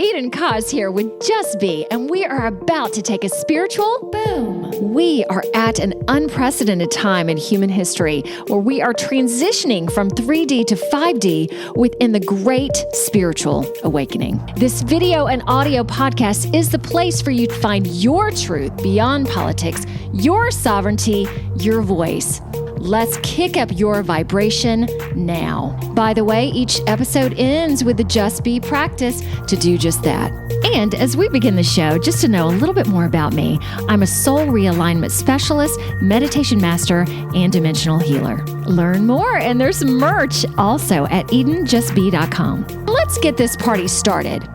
Eden Kaz here with Just Be, and we are about to take a spiritual boom. We are at an unprecedented time in human history where we are transitioning from 3D to 5D within the great spiritual awakening. This video and audio podcast is the place for you to find your truth beyond politics, your sovereignty, your voice. Let's kick up your vibration now. By the way, each episode ends with the Just Be practice to do just that. And as we begin the show, just to know a little bit more about me, I'm a soul realignment specialist, meditation master, and dimensional healer. Learn more, and there's merch also at EdenJustBe.com. Let's get this party started.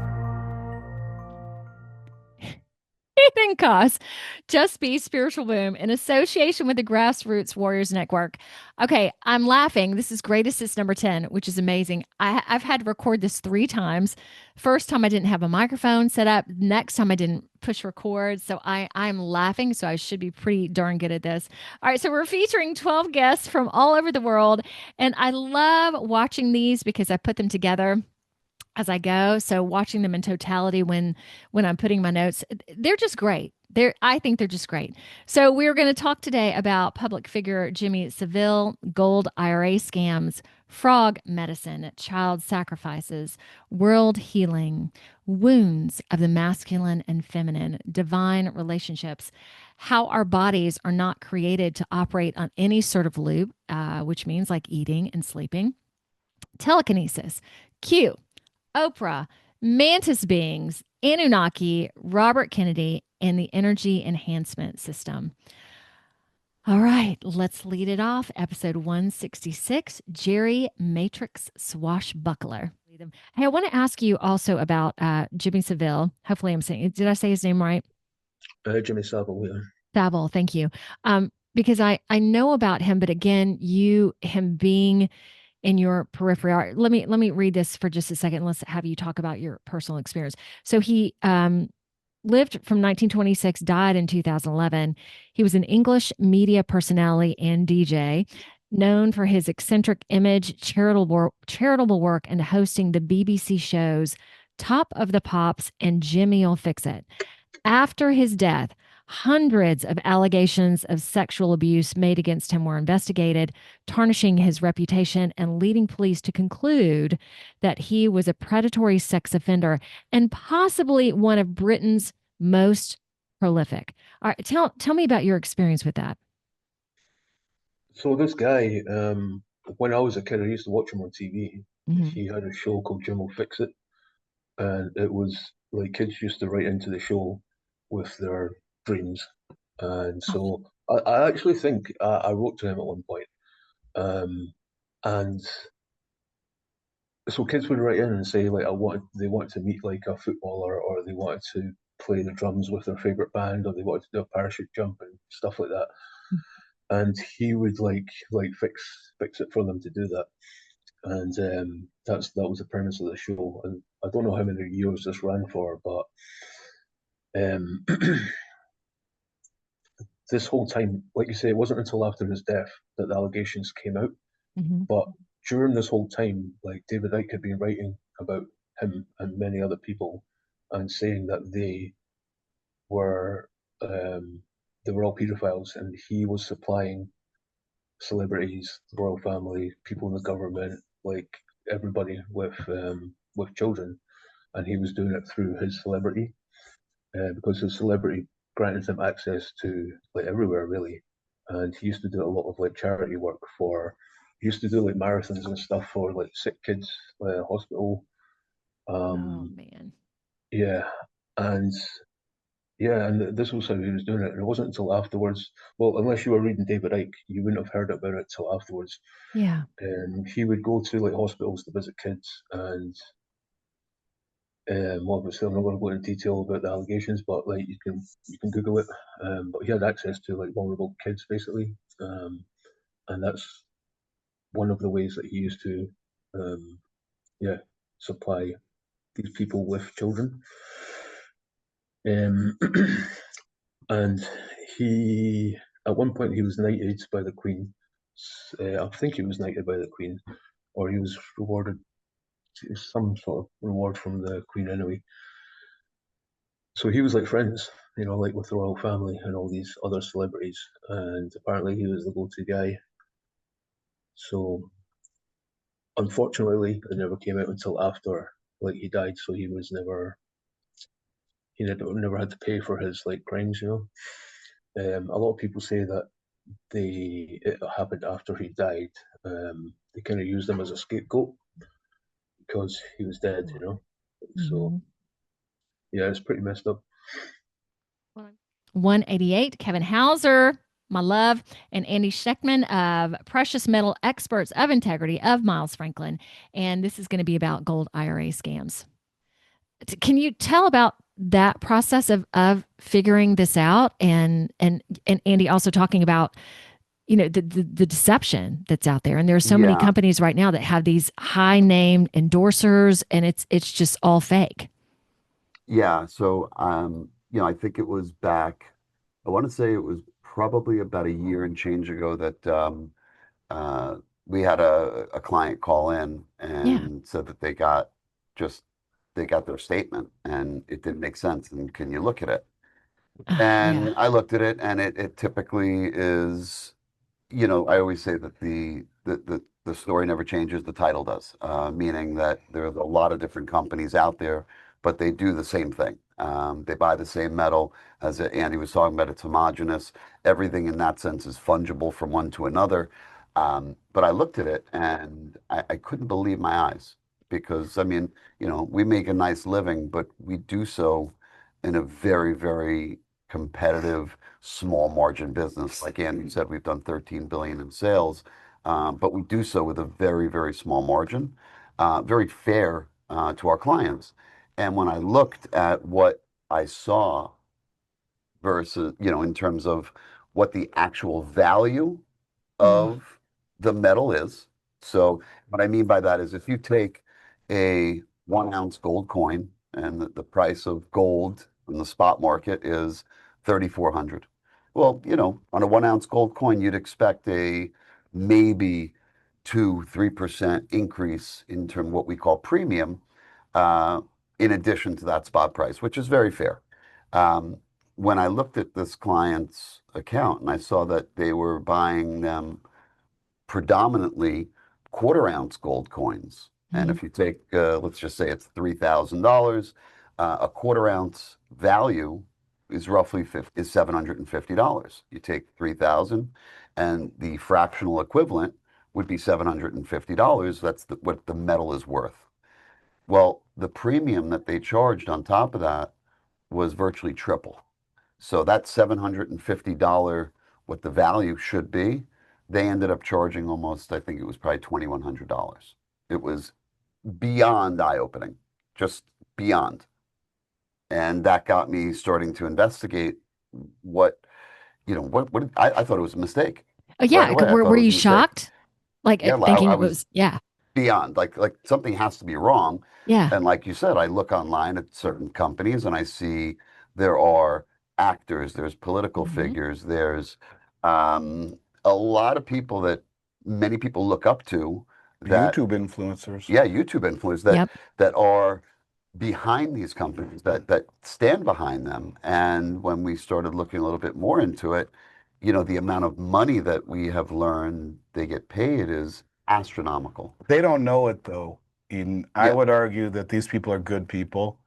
Eden Kaz, Just Be Spiritual Boom, in association with the Grassroots Warriors Network. Okay, I'm laughing. This is Great Assist number 10, which is amazing. I've had to record this 3 times. First time I didn't have a microphone set up. Next time I didn't push record. So I'm laughing, so I should be pretty darn good at this. All right, so we're featuring 12 guests from all over the world, and I love watching these because I put them together as I go. So watching them in totality when I'm putting my notes, they're just great. I think they're just great. So we're going to talk today about public figure Jimmy Savile, gold IRA scams, frog medicine, child sacrifices, world healing, wounds of the masculine and feminine, divine relationships, how our bodies are not created to operate on any sort of loop, which means like eating and sleeping, telekinesis, Q, Oprah, Mantis beings, Anunnaki, Robert Kennedy, and the energy enhancement system. All right, let's lead it off. Episode 166, Jerry Matrix Swashbuckler. Hey, I want to ask you also about Jimmy Savile. Hopefully I'm saying, did I say his name right? Jimmy Savile, yeah. Savile, thank you. Because I know about him, but again, him being in your periphery. Let me read this for just a second. Let's have you talk about your personal experience. So he lived from 1926, died in 2011. He was an English media personality and DJ, known for his eccentric image, charitable work, and hosting the BBC shows Top of the Pops and Jimmy'll Fix It. After his death, hundreds of allegations of sexual abuse made against him were investigated, tarnishing his reputation and leading police to conclude that he was a predatory sex offender and possibly one of Britain's most prolific. All right, tell me about your experience with that. So this guy, when I was a kid, I used to watch him on TV. Mm-hmm. He had a show called Jim'll Fix It, and it was like kids used to write into the show with their dreams. And so I actually think I wrote to him at one point. And so kids would write in and say like they wanted to meet like a footballer, or they wanted to play the drums with their favorite band, or they wanted to do a parachute jump and stuff like that. And he would like fix it for them to do that. And that was the premise of the show. And I don't know how many years this ran for, but this whole time, like you say, it wasn't until after his death that the allegations came out. Mm-hmm. But during this whole time, like David Icke had been writing about him and many other people, and saying that they were all pedophiles, and he was supplying celebrities, the royal family, people in the government, like everybody with children, and he was doing it through his celebrity, because his celebrity granted him access to like everywhere really, and he used to do a lot of like charity work he used to do like marathons and stuff for like sick kids, hospital. Oh man. Yeah, and this was how he was doing it. And it wasn't until afterwards. Well, unless you were reading David Icke, you wouldn't have heard about it till afterwards. Yeah. And he would go to like hospitals to visit kids, and obviously I'm not going to go into detail about the allegations, but like you can Google it. But he had access to like vulnerable kids basically, and that's one of the ways that he used to, supply these people with children. And he, at one point, he was knighted by the Queen. I think he was knighted by the Queen, or he was rewarded some sort of reward from the Queen anyway. So he was like friends, like with the royal family and all these other celebrities, and apparently he was the go-to guy. So unfortunately, it never came out until after like he died, so he never had to pay for his like crimes. A lot of people say that it happened after he died. They kind of used him as a scapegoat because he was dead. So Mm-hmm. yeah, it's pretty messed up. 188, Kevin Hauser, my love, and Andy Schectman of Precious Metal Experts of Integrity of Miles Franklin. And this is going to be about gold IRA scams. Can you tell about that process of figuring this out, and Andy also talking about the deception that's out there, and there are so many Yeah, companies right now that have these high named endorsers, and it's just all fake. yeah. So, I think it was back, I want to say it was probably about a year and change ago that uh, we had a client call in Yeah. and said that just they got their statement and it didn't make sense. And can you look at it? Yeah. And I looked at it, and it typically is, I always say that the story never changes, the title does, meaning that there's a lot of different companies out there, but they do the same thing. They buy the same metal, as Andy was talking about. It's homogeneous. Everything in that sense is fungible from one to another. But I looked at it and I couldn't believe my eyes because, I mean, we make a nice living, but we do so in a very, very competitive small margin business. Like Andy said, we've done 13 billion in sales, but we do so with a very, very small margin, very fair to our clients. And when I looked at what I saw versus, in terms of what the actual value Mm, of the metal is. So what I mean by that is if you take a 1 ounce gold coin and the price of gold in the spot market is 3,400. Well, on a 1 ounce gold coin, you'd expect a maybe 2-3% increase in terms of what we call premium, uh, in addition to that spot price, which is very fair. Um, when I looked at this client's account and I saw that they were buying them predominantly 1/4 ounce gold coins. And mhm. if you take, let's just say it's $3,000, a 1/4 ounce value is roughly is $750. You take 3,000 and the fractional equivalent would be $750. That's what the metal is worth. Well, the premium that they charged on top of that was virtually triple. So that $750, what the value should be, they ended up charging almost, I think it was probably $2,100. It was beyond eye-opening, just beyond. And that got me starting to investigate what, what I thought it was a mistake Oh right yeah. away. I thought Were it was you a mistake. shocked? Like Yeah, thinking I it was was, yeah, beyond like something has to be wrong. yeah. And like you said, I look online at certain companies and I see there are actors, there's political Hmm. figures, there's a lot of people that many people look up to that, YouTube influencers. yeah, YouTube influencers Yep. that are behind these companies, that stand behind them. And when we started looking a little bit more into it, the amount of money that we have learned they get paid is astronomical. They don't know it though, Eden. I Yeah. would argue that these people are good people.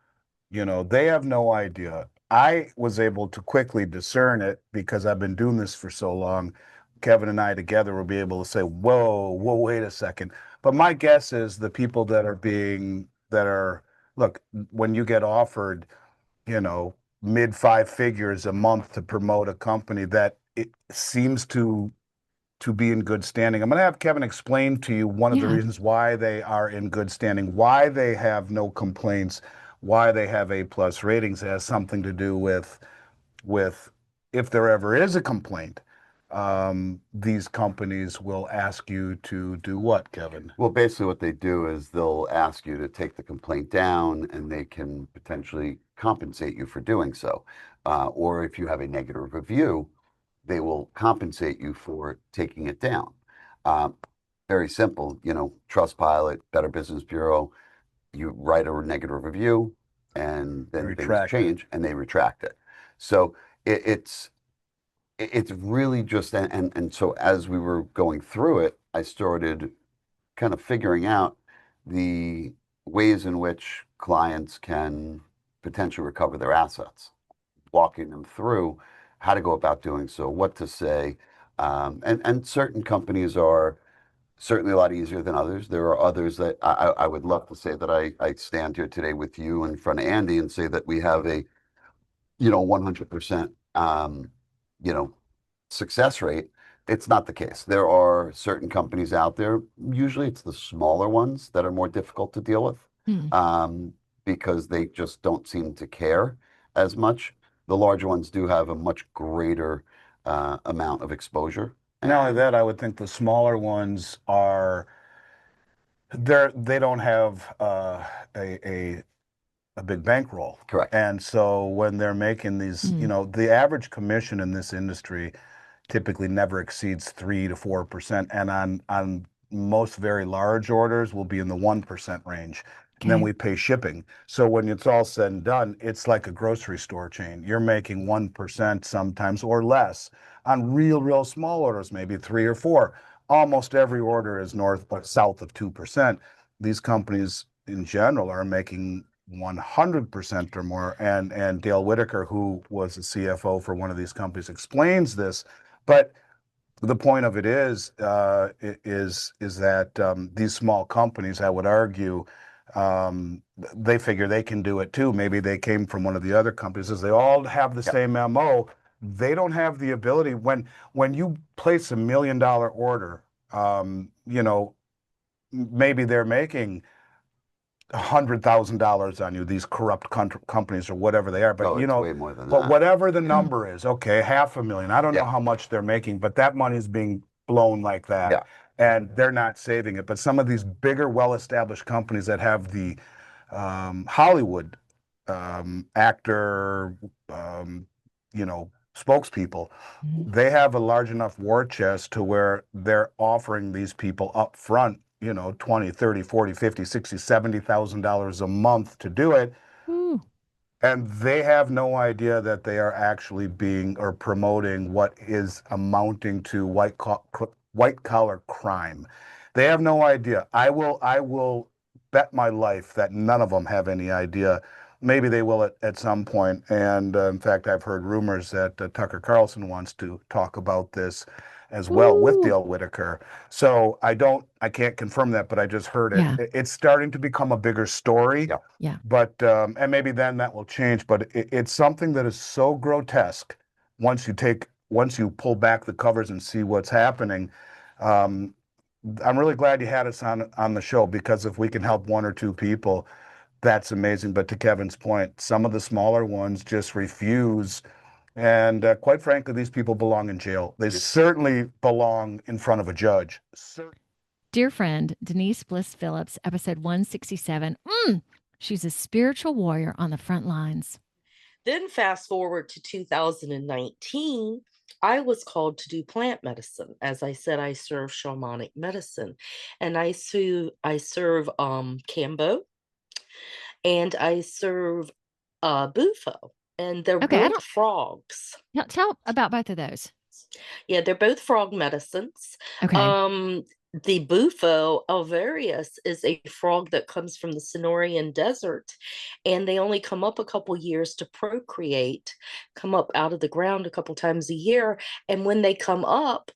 They have no idea. I was able to quickly discern it because I've been doing this for so long. Kevin and I together will be able to say, whoa, whoa, wait a second. But my guess is the people look, when you get offered, mid five figures a month to promote a company that it seems to be in good standing. I'm going to have Kevin explain to you one of the Yeah. reasons why they are in good standing, why they have no complaints, why they have A+ ratings. It has something to do with if there ever is a complaint, these companies will ask you to do what, Kevin? Well, basically, what they do is they'll ask you to take the complaint down, and they can potentially compensate you for doing so. Or if you have a negative review, they will compensate you for taking it down. Uh, Very simple, Trustpilot, Better Business Bureau. You write a negative review, and then things Retract it. change and they retract it. So it's really just, and so as we were going through it, I started kind of figuring out the ways in which clients can potentially recover their assets, walking them through how to go about doing so, what to say. And certain companies are certainly a lot easier than others. There are others that I would love to say that I stand here today with you in front of Andy and say that we have a, 100%, you know, success rate. It's not the case. There are certain companies out there, usually it's the smaller ones that are more difficult to deal with, because they just don't seem to care as much. The larger ones do have a much greater amount of exposure. Not only that, I would think the smaller ones they don't have a big bankroll. Correct. And so when they're making these, the average commission in this industry typically never exceeds 3 to 4%, and on most very large orders will be in the 1% range. And then we pay shipping. So when it's all said and done, it's like a grocery store chain. You're making 1% sometimes or less on real small orders, maybe 3 or 4. Almost every order is south of 2%. These companies in general are making 100% or more. And Dale Whitaker, who was the CFO for one of these companies, explains this. But the point of it is that these small companies, I would argue, they figure they can do it too. Maybe they came from one of the other companies, as they all have the same MO. They don't have the ability. When you place $1 million order, maybe they're making $100,000 on you, these corrupt companies or whatever they are. But it's way more than but that. whatever the number is, okay, $500,000. I don't know how much they're making, but that money is being blown like that. Yeah. And they're not saving it. But some of these bigger, well-established companies that have the Hollywood actor, spokespeople, they have a large enough war chest to where they're offering these people up front, $20, $30, $40, $50, $60, $70,000 a month to do it. And they have no idea that they are actually being or promoting what is amounting to white collar crime. They have no idea. I will bet my life that none of them have any idea. Maybe they will at some point. And in fact, I've heard rumors that Tucker Carlson wants to talk about this as well with Dale Whitaker. So I can't confirm that, but I just heard it. Yeah. It's starting to become a bigger story. Yeah. But and maybe then that will change. But it's something that is so grotesque once you pull back the covers and see what's happening. I'm really glad you had us on the show, because if we can help one or two people, that's amazing. But to Kevin's point, some of the smaller ones just refuse. And quite frankly, these people belong in jail. They certainly belong in front of a judge. Dear friend, Denise Bliss Phillips, episode 167. She's a spiritual warrior on the front lines. Then fast forward to 2019, I was called to do plant medicine. As I said, I serve shamanic medicine, and I serve Cambo, and I serve Bufo, and they're both frogs. Tell about both of those. Yeah, they're both frog medicines. Okay. The Bufo alvarius is a frog that comes from the Sonorian desert, and they only come up a couple years to procreate, come up out of the ground a couple times a year. And when they come up,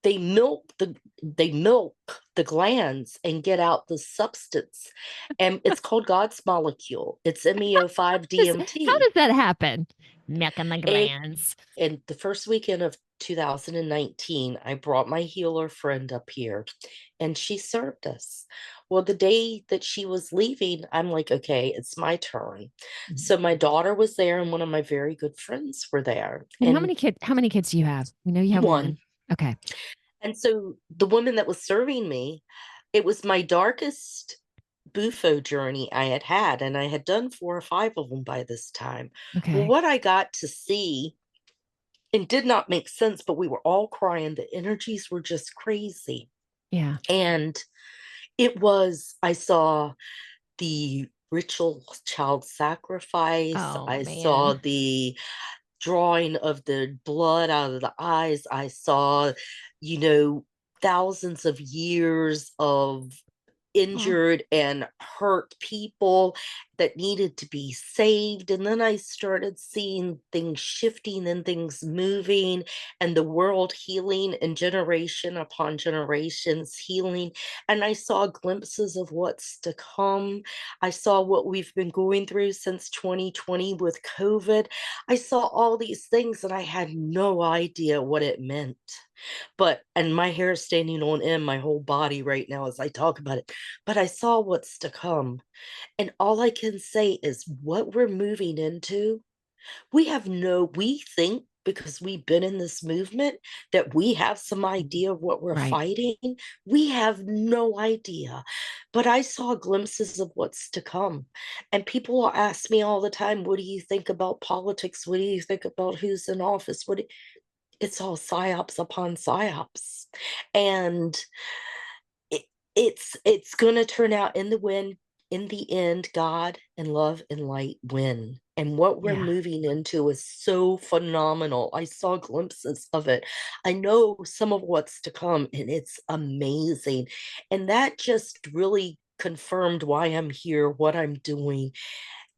they milk the glands and get out the substance. And it's called God's molecule. It's MEO5-DMT. How does that happen? Milking the glands. And the first weekend of 2019, I brought my healer friend up here, and she served us. Well, the day that she was leaving, I'm like, okay, it's my turn. So my daughter was there, and one of my very good friends were there. And how many kids do you have? We know you have one. Okay. And so the woman that was serving me, it was my darkest Bufo journey I had, and I had done 4 or 5 of them by this time. Okay. Well, what I got to see, it did not make sense, but we were all crying. The energies were just crazy. Yeah. And I saw the ritual child sacrifice. Oh I saw man. the drawing of the blood out of the eyes. I saw, you know, thousands of years of Oh, injured and hurt people that needed to be saved. And then I started seeing things shifting and things moving, and the world healing, and generation upon generations healing. And I saw glimpses of what's to come. I saw what we've been going through since 2020 with COVID. I saw all these things and I had no idea what it meant. But, and my hair is standing on end, my whole body right now as I talk about it. But I saw what's to come. And all I can say is what we're moving into, we think because we've been in this movement that we have some idea of what we're right. fighting. We have no idea. But I saw glimpses of what's to come. And people will ask me all the time, what do you think about politics? What do you think about who's in office? It's all psyops upon psyops. And it, it's gonna turn out in the win in the end, God and love and light win. And what we're Yeah. moving into is so phenomenal. I saw glimpses of it. I know some of what's to come, and it's amazing. And that just really confirmed why I'm here, what I'm doing,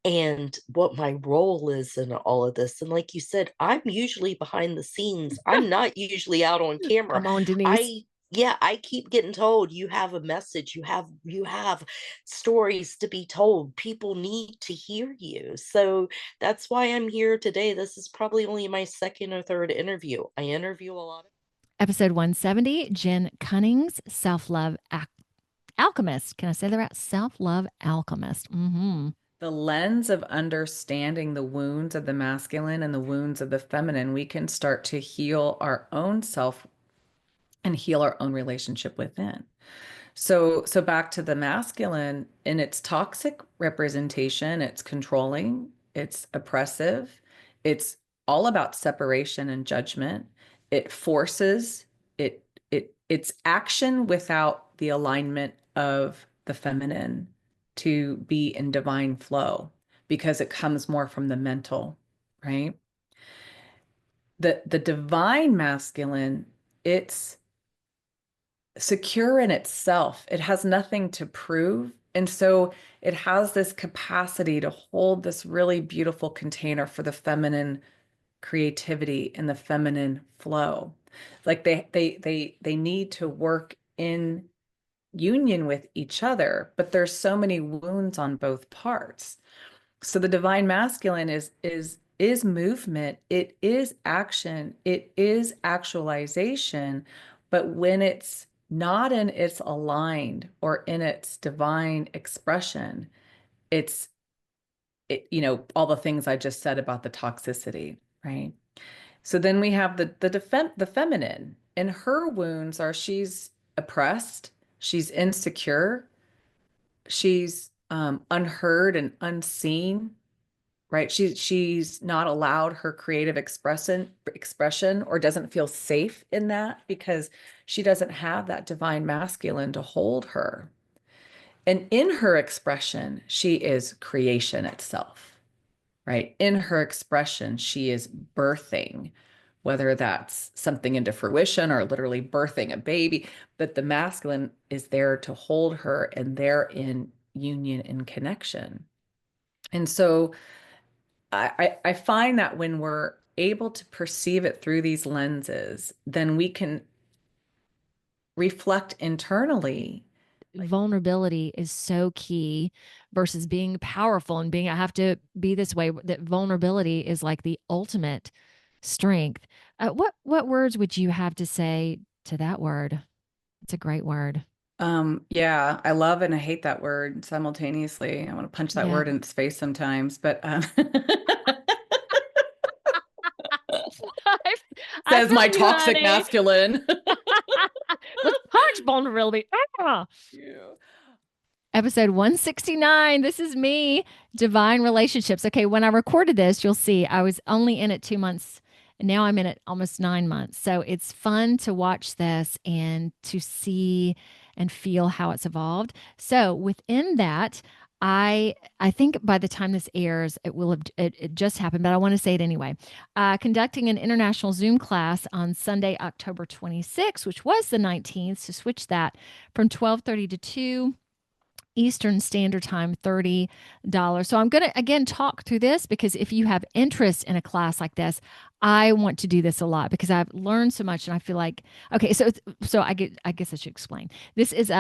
and what my role is in all of this. And like you said, I'm usually behind the scenes. I'm not usually out on camera. Come on, Denise. I Yeah, I keep getting told you have a message, you have stories to be told. People need to hear you. So that's why I'm here today. This is probably only my second or third interview. I interview a lot of Episode 170, Jen Cunnings, Self-Love Alchemist. Can I say that right? Self-Love Alchemist. Mm-hmm. The lens of understanding the wounds of the masculine and the wounds of the feminine, we can start to heal our own self and heal our own relationship within. So back to the masculine in its toxic representation, it's controlling, it's oppressive, it's all about separation and judgment. It forces it's action without the alignment of the feminine to be in divine flow because it comes more from the mental, right? The divine masculine, it's secure in itself. It has nothing to prove. And so it has this capacity to hold this really beautiful container for the feminine creativity and the feminine flow. Like they need to work in union with each other, but there's so many wounds on both parts. So the divine masculine is movement, it is action, it is actualization, but when it's not in its aligned or in its divine expression, it's all the things I just said about the toxicity, right? So then we have the feminine, and her wounds are she's oppressed, she's insecure, she's unheard and unseen, right? She's not allowed her creative expression or doesn't feel safe in that because she doesn't have that divine masculine to hold her. And in her expression, she is creation itself, right? In her expression, she is birthing, whether that's something into fruition or literally birthing a baby, but the masculine is there to hold her and they're in union and connection. And so I find that when we're able to perceive it through these lenses, then we can reflect internally. Vulnerability is so key versus being powerful and being, I have to be this way. That vulnerability is like the ultimate strength. What words would you have to say to that word? It's a great word. Yeah, I love and I hate that word simultaneously. I want to punch that Yeah. word in its face sometimes, but I says my feel you, toxic honey. masculine. Let's punch vulnerability. Ah. Yeah. Episode 169. This is me, Divine Relationships. Okay, when I recorded this, you'll see I was only in it 2 months. And now I'm in it almost 9 months. So it's fun to watch this and to see and feel how it's evolved. So within that, I think by the time this airs, it will have it just happened, but I want to say it anyway. Conducting an international Zoom class on Sunday, October 26th, which was the 19th, to switch that from 12:30 to 2 Eastern Standard Time, $30. So I'm going to again talk through this because if you have interest in a class like this, I want to do this a lot because I've learned so much and I feel like okay, so I guess I should explain. This is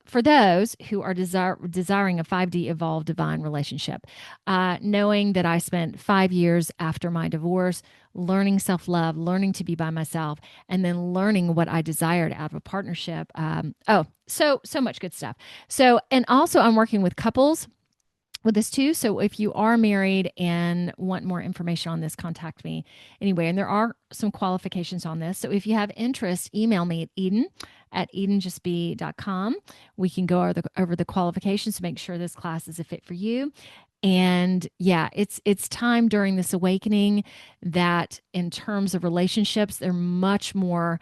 for those who are desiring a 5D evolved divine relationship, knowing that I spent 5 years after my divorce learning self love, learning to be by myself, and then learning what I desired out of a partnership. So much good stuff. So, and also I'm working with couples with this too. So if you are married and want more information on this, contact me anyway. And there are some qualifications on this. So if you have interest, email me at edenjustbe.com. We can go over the qualifications to make sure this class is a fit for you. And yeah, it's time during this awakening that in terms of relationships, they're much more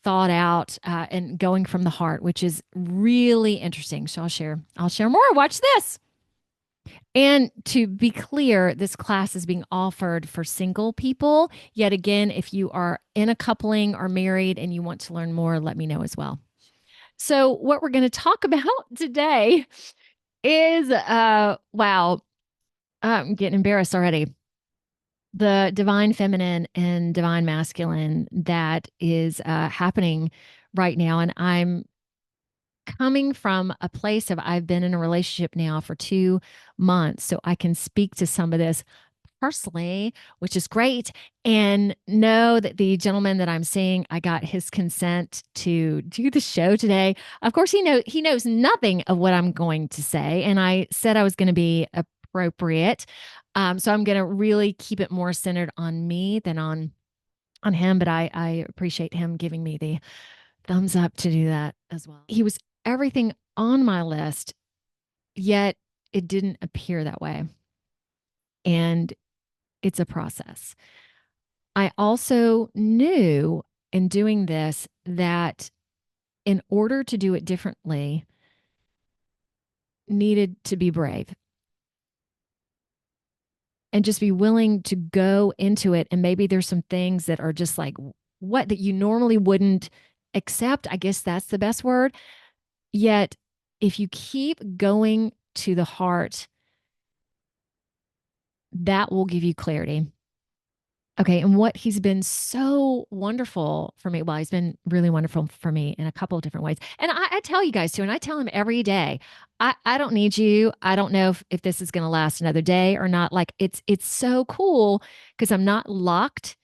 thought out and going from the heart, which is really interesting. So I'll share more. Watch this. And to be clear, this class is being offered for single people. Yet again, if you are in a coupling or married and you want to learn more, let me know as well. So what we're going to talk about today is wow, I'm getting embarrassed already. The divine feminine and divine masculine that is happening right now. And I'm coming from a place of I've been in a relationship now for 2 months, so I can speak to some of this personally, which is great, and know that the gentleman that I'm seeing, I got his consent to do the show today. Of course, he knows nothing of what I'm going to say, and I said I was going to be appropriate. So I'm going to really keep it more centered on me than on him, but I appreciate him giving me the thumbs up to do that as well. He was everything on my list, yet it didn't appear that way. And it's a process. I also knew in doing this that in order to do it differently, needed to be brave and just be willing to go into it. And maybe there's some things that are just like what that you normally wouldn't accept. I guess that's the best word. Yet, if you keep going to the heart, that will give you clarity. Okay. And what he's been so wonderful for me, well, he's been really wonderful for me in a couple of different ways. And I tell you guys too, and I tell him every day, I don't need you. I don't know if this is going to last another day or not. Like it's so cool because I'm not locked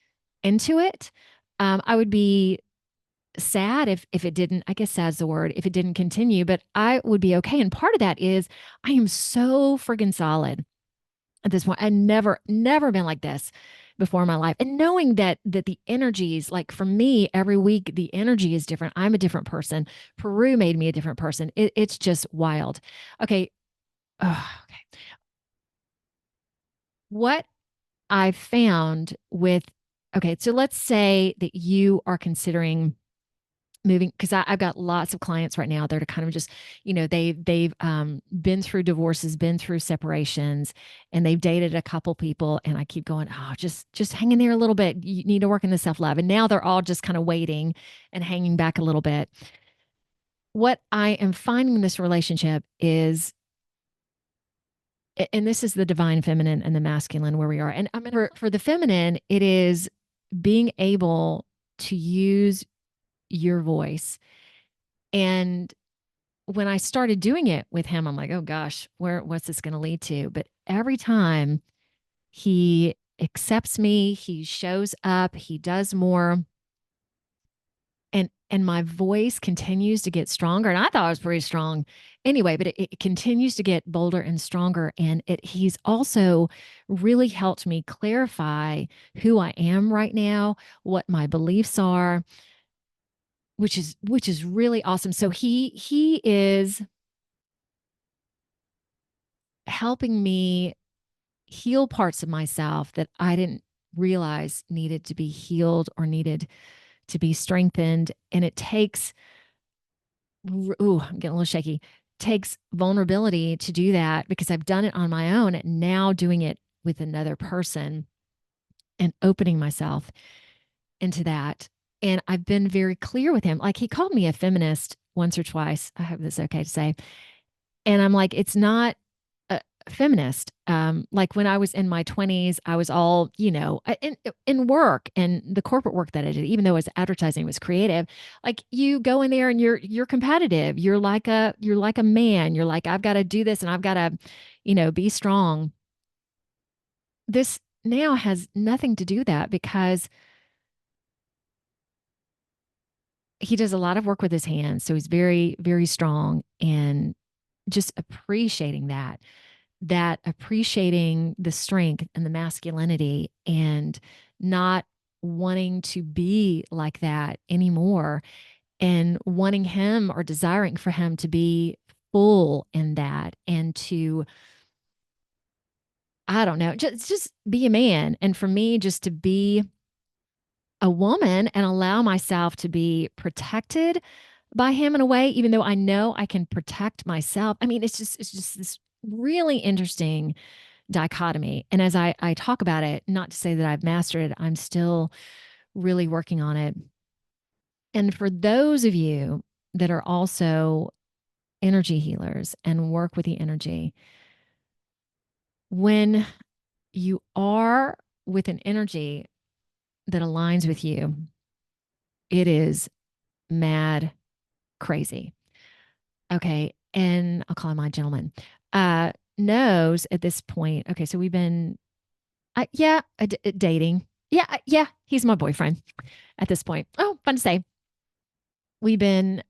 into it. I would be sad if it didn't, I guess sad's the word, if it didn't continue, but I would be okay. And part of that is I am so friggin' solid at this point. I never been like this before in my life. And knowing that the energies, like for me, every week the energy is different. I'm a different person. Peru made me a different person. It's just wild. Okay. Okay. What I found with, okay, so let's say that you are considering moving because I've got lots of clients right now that are kind of just they've been through divorces, been through separations, and they've dated a couple people, and I keep going, oh, just hang in there a little bit, you need to work in the self-love, and now they're all just kind of waiting and hanging back a little bit. What I am finding in this relationship is, and this is the divine feminine and the masculine where we are, and I mean for the feminine, it is being able to use your voice. And when I started doing it with him, I'm like, oh gosh, what's this going to lead to? But every time he accepts me, he shows up, he does more. And my voice continues to get stronger. And I thought it was pretty strong anyway, but it continues to get bolder and stronger. And he's also really helped me clarify who I am right now, what my beliefs are, which is really awesome. So he is helping me heal parts of myself that I didn't realize needed to be healed or needed to be strengthened. And it takes, ooh, I'm getting a little shaky. takes vulnerability to do that because I've done it on my own. And now doing it with another person and opening myself into that. And I've been very clear with him. Like, he called me a feminist once or twice. I hope that's okay to say. And I'm like, it's not a feminist. Like when I was in my 20s, I was all, in work and the corporate work that I did, even though it was advertising, was creative. Like, you go in there and you're competitive. You're like a man. You're like, I've got to do this and I've got to, be strong. This now has nothing to do with that because he does a lot of work with his hands. So he's very, very strong, and just appreciating that appreciating the strength and the masculinity and not wanting to be like that anymore, and wanting him or desiring for him to be full in that, and to, I don't know, just be a man. And for me, just to be a woman and allow myself to be protected by him in a way, even though I know I can protect myself. I mean, it's just this really interesting dichotomy. And as I talk about it, not to say that I've mastered it, I'm still really working on it. And for those of you that are also energy healers and work with the energy, when you are with an energy that aligns with you, it is mad crazy. Okay. And I'll call him my gentleman, knows at this point. Okay. So we've been, dating. Yeah. Yeah. He's my boyfriend at this point. Oh, fun to say. We've been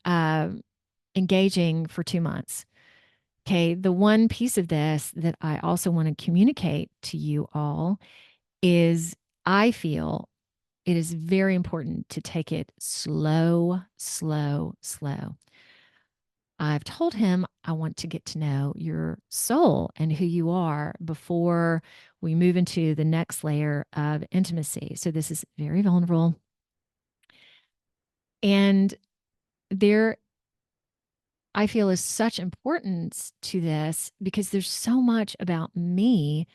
engaging for 2 months. Okay. The one piece of this that I also want to communicate to you all is I feel it is very important to take it slow, slow, slow. I've told him I want to get to know your soul and who you are before we move into the next layer of intimacy. So this is very vulnerable. And there, I feel, is such importance to this because there's so much about me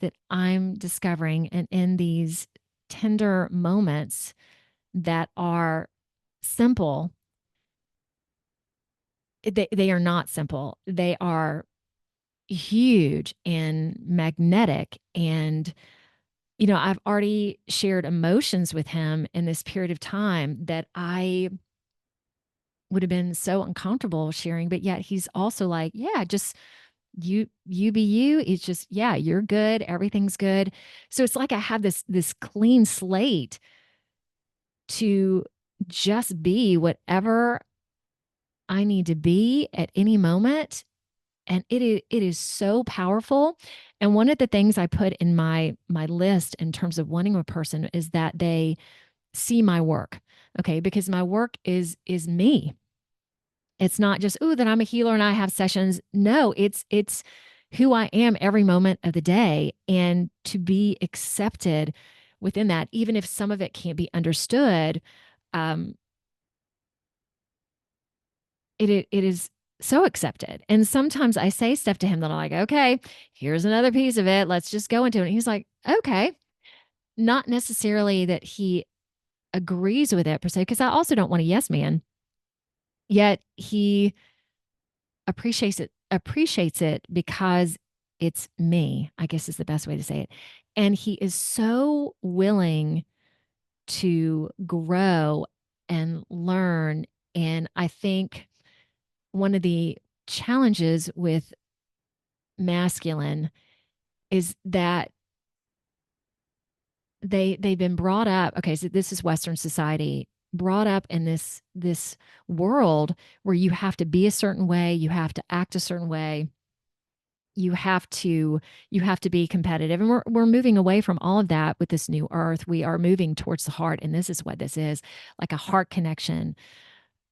that I'm discovering. And in these tender moments that are simple, they are not simple. They are huge and magnetic. And, I've already shared emotions with him in this period of time that I would have been so uncomfortable sharing. But yet he's also like, yeah, just you be you. It's just, yeah, you're good. Everything's good. So it's like I have this clean slate to just be whatever I need to be at any moment. And it is so powerful. And one of the things I put in my list in terms of wanting a person is that they see my work. Okay, because my work is me. It's not just, oh, that I'm a healer and I have sessions. No, it's who I am every moment of the day, and to be accepted within that, even if some of it can't be understood. Um, it is so accepted. And sometimes I say stuff to him that I'm like, okay, here's another piece of it. Let's just go into it. And he's like, okay. Not necessarily that he agrees with it per se, because I also don't want a yes man. Yet he appreciates it because it's me, I guess is the best way to say it. And he is so willing to grow and learn. And I think one of the challenges with masculine is that they've been brought up. Okay, so this is Western society, brought up in this world where you have to be a certain way, you have to act a certain way, you have to be competitive. And we're moving away from all of that with this new earth. We are moving towards the heart, and this is what this is, like a heart connection,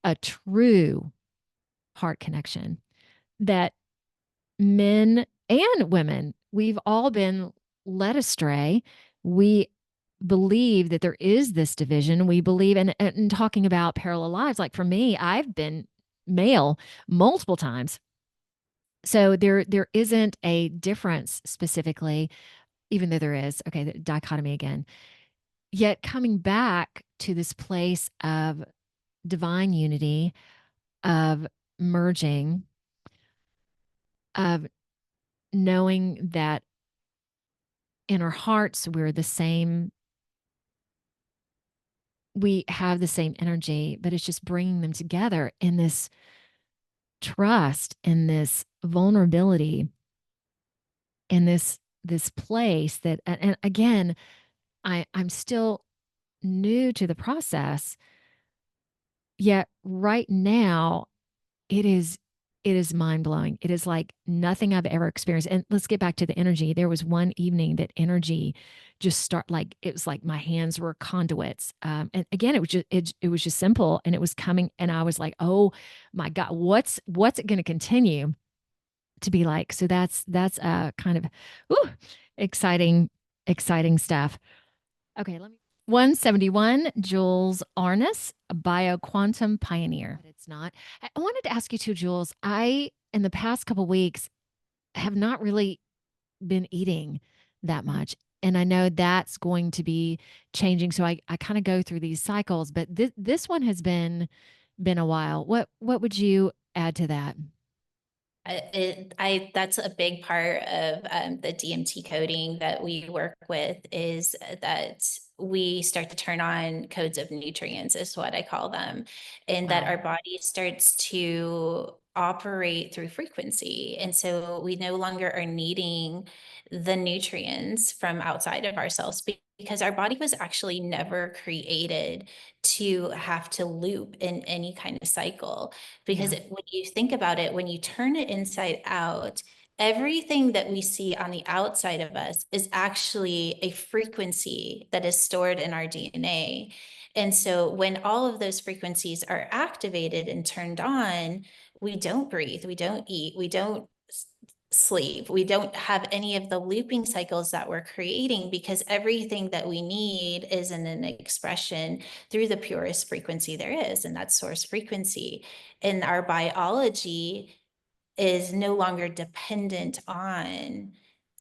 a true heart connection that men and women, we've all been led astray. We believe that there is this division. We believe in talking about parallel lives. Like for me, I've been male multiple times. So there isn't a difference specifically, even though there is. Okay, the dichotomy again. Yet coming back to this place of divine unity, of merging, of knowing that in our hearts we're the same, we have the same energy, but it's just bringing them together in this trust, in this vulnerability, in this place that, and again, I'm still new to the process, yet right now it is mind blowing. It is like nothing I've ever experienced. And let's get back to the energy. There was one evening that energy just start like it was like my hands were conduits. And again, it was just simple, and it was coming, and I was like, oh my God, what's it going to continue to be like? So that's kind of ooh, exciting stuff. Okay, let me 171, Jules Arnes, a BioQuantum pioneer. It's not. I wanted to ask you too, Jules. I, in the past couple weeks, have not really been eating that much. And I know that's going to be changing. So I kind of go through these cycles, but this one has been a while. What would you add to that? That's a big part of the DMT coding that we work with, is that we start to turn on codes of nutrients, is what I call them, and that Wow. our body starts to operate through frequency. And so we no longer are needing the nutrients from outside of ourselves, because our body was actually never created to have to loop in any kind of cycle. Because Yeah. when you think about it, when you turn it inside out, everything that we see on the outside of us is actually a frequency that is stored in our DNA. And so when all of those frequencies are activated and turned on, we don't breathe, we don't eat, we don't sleep, we don't have any of the looping cycles that we're creating, because everything that we need is in an expression through the purest frequency there is, and that's source frequency. And our biology is no longer dependent on,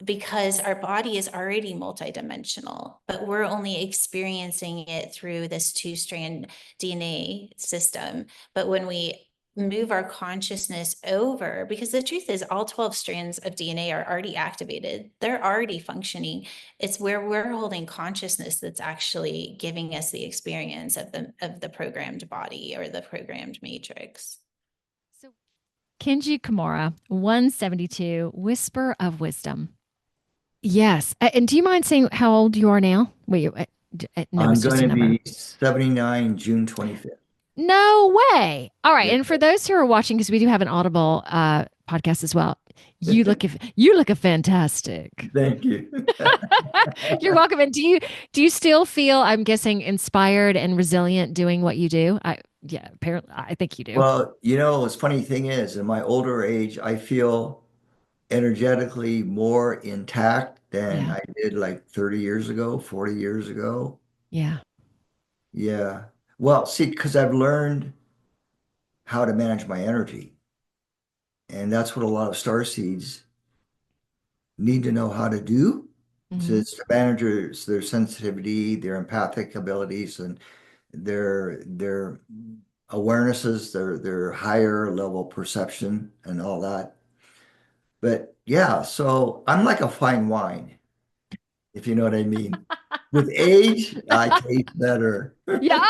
because our body is already multidimensional, but we're only experiencing it through this two-strand DNA system. But when we move our consciousness over, because the truth is all 12 strands of DNA are already activated, they're already functioning. It's where we're holding consciousness that's actually giving us the experience of the programmed body or the programmed matrix. So Kenji Kumara, 172, Whisper of Wisdom. Yes. And do you mind saying how old you are now? Wait, no, I'm it's just going a to number. be 79 June 25th. No way. All right. Yeah. And for those who are watching, because we do have an Audible podcast as well, you look a fantastic. Thank you. You're welcome. And do you still feel, I'm guessing, inspired and resilient doing what you do? Yeah, apparently I think you do. Well, what's funny thing is, in my older age, I feel energetically more intact than Yeah. I did like 30 years ago, 40 years ago. Yeah. Yeah. Well, see, because I've learned how to manage my energy. And that's what a lot of star seeds need to know how to do. Mhm. To manage their sensitivity, their empathic abilities, and their awarenesses, their higher level perception and all that. But yeah, so I'm like a fine wine, if you know what I mean. With age, I taste better. Yeah.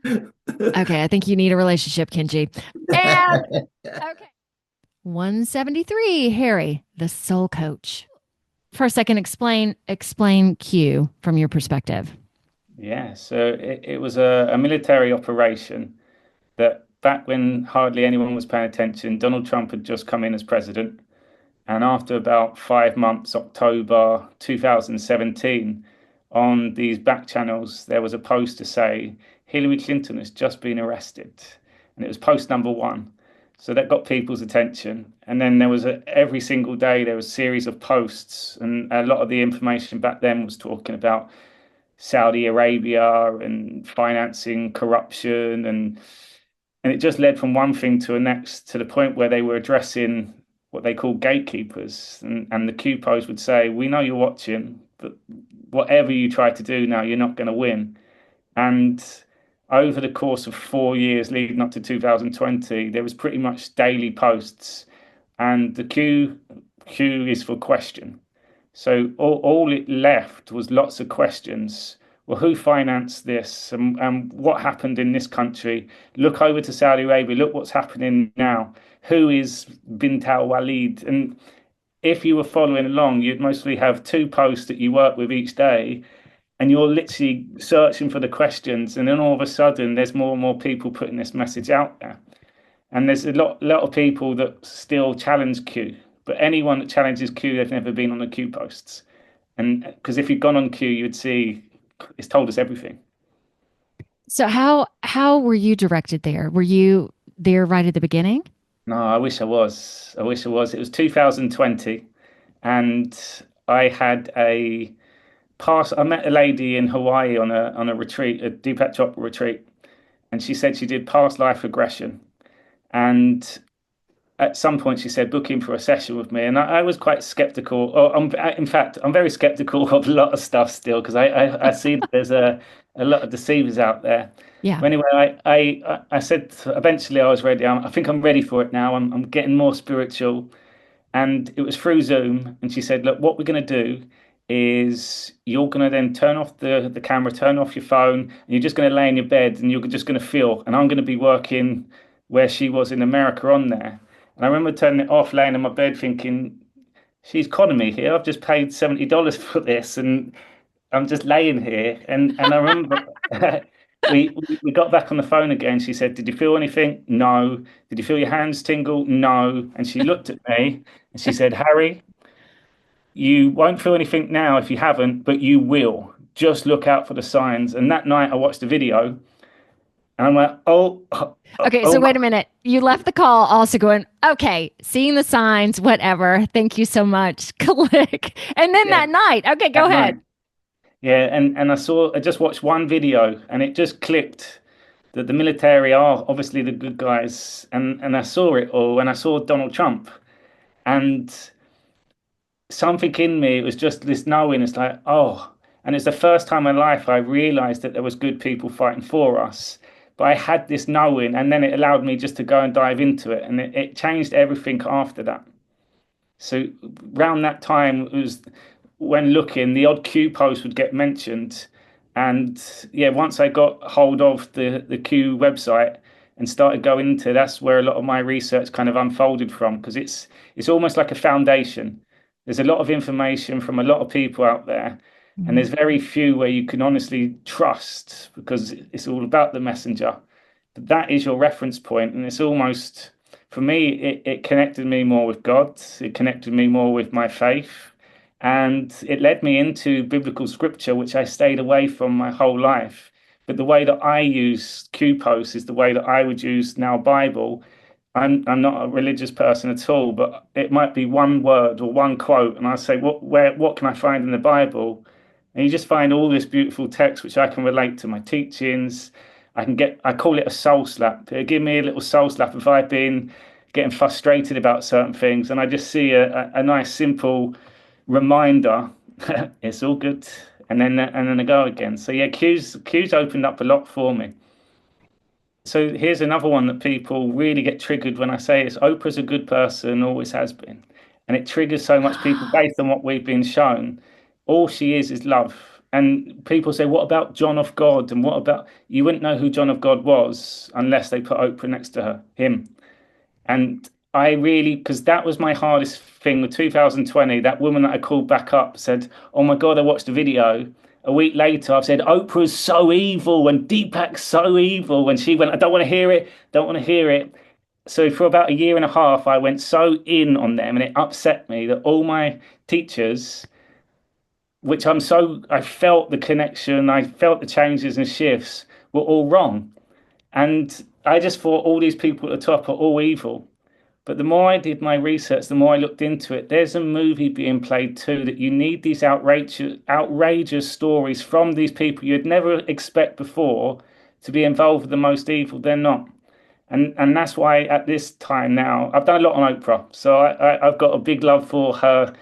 Okay, I think you need a relationship, Kenji. And okay. 173, Harry, the soul coach. For a second, explain Q from your perspective. Yeah, so it was a military operation that back when hardly anyone was paying attention, Donald Trump had just come in as president. And after about 5 months, October 2017, on these back channels, there was a post to say Hillary Clinton has just been arrested. And it was post number one. So that got people's attention. And then there was every single day, there was a series of posts. And a lot of the information back then was talking about Saudi Arabia and financing corruption. And it just led from one thing to the next, to the point where they were addressing what they call gatekeepers, and the Q post would say, "We know you're watching, but whatever you try to do now, you're not going to win." And over the course of 4 years leading up to 2020, there was pretty much daily posts, and the Q is for question. So all it left was lots of questions. Well, who financed this, and what happened in this country? Look over to Saudi Arabia. Look what's happening now. Who is Bint al Walid? And if you were following along, you'd mostly have two posts that you work with each day, and you're literally searching for the questions. And then all of a sudden, there's more and more people putting this message out there. And there's a lot of people that still challenge Q. But anyone that challenges Q, they've never been on the Q posts. And because if you'd gone on Q, you'd see it's told us everything. So how were you directed there? Were you there right at the beginning? No, I wish I was. I wish I was. It was 2020, and I had a pass. I met a lady in Hawaii on a retreat, a Deepak Chopra retreat, and she said she did past life regression. And at some point, she said, "Book in for a session with me." And I was quite skeptical. In fact, I'm very skeptical of a lot of stuff still, because I see that there's a lot of deceivers out there. Yeah. But anyway, I said eventually I was ready. I think I'm ready for it now. I'm getting more spiritual. And it was through Zoom. And she said, "Look, what we're going to do is you're going to then turn off the camera, turn off your phone, and you're just going to lay in your bed, and you're just going to feel. And I'm going to be working where she was in America on there." And I remember turning it off, laying in my bed thinking, she's conning me here. I've just paid $70 for this, and I'm just laying here. And I remember we got back on the phone again. She said, "Did you feel anything?" "No." "Did you feel your hands tingle?" "No." And she looked at me and she said, "Harry, you won't feel anything now if you haven't, but you will. Just look out for the signs." And that night I watched the video, and I'm like, Okay, so wait a minute. You left the call also going, okay, seeing the signs, whatever. Thank you so much. Click. And then that night, okay, go ahead. night. Yeah, and I just watched one video, and it just clicked that the military are obviously the good guys, and I saw it all, and I saw Donald Trump, and something in me, it was just this knowing. It's like, oh, and it's the first time in my life I realized that there was good people fighting for us. But I had this knowing, and then it allowed me just to go and dive into it, and it changed everything after that. So around that time, it was when looking, the odd Q post would get mentioned. And yeah, once I got hold of the Q website and started going into, that's where a lot of my research kind of unfolded from, because it's almost like a foundation. There's a lot of information from a lot of people out there, and there's very few where you can honestly trust, because it's all about the messenger. But that is your reference point, and it's almost, for me, it connected me more with God. It connected me more with my faith, and it led me into biblical scripture, which I stayed away from my whole life. But the way that I use Q posts is the way that I would use now Bible. I'm not a religious person at all, but it might be one word or one quote, and I say, what can I find in the Bible? And you just find all this beautiful text which I can relate to my teachings. I call it a soul slap. It'll give me a little soul slap if I've been getting frustrated about certain things, and I just see a nice simple reminder. It's all good, and then I go again. So yeah, Q's opened up a lot for me. So here's another one that people really get triggered when I say is Oprah's a good person, always has been. And it triggers so much people based on what we've been shown. All she is love. And people say, what about John of God? And what about, you wouldn't know who John of God was unless they put Oprah next to him. And I really, because that was my hardest thing with 2020, that woman that I called back up said, "Oh my God, I watched the video." A week later, I've said, "Oprah's so evil and Deepak's so evil." When she went, "I don't want to hear it, don't want to hear it." So for about a year and a half, I went so in on them, and it upset me that all my teachers, which I felt the connection, I felt the changes and shifts, were all wrong. And I just thought all these people at the top are all evil. But the more I did my research, the more I looked into it. There's a movie being played too, that you need these outrageous stories from these people you'd never expect before to be involved with the most evil. They're not. And that's why at this time now, I've done a lot on Oprah. So I've got a big love for her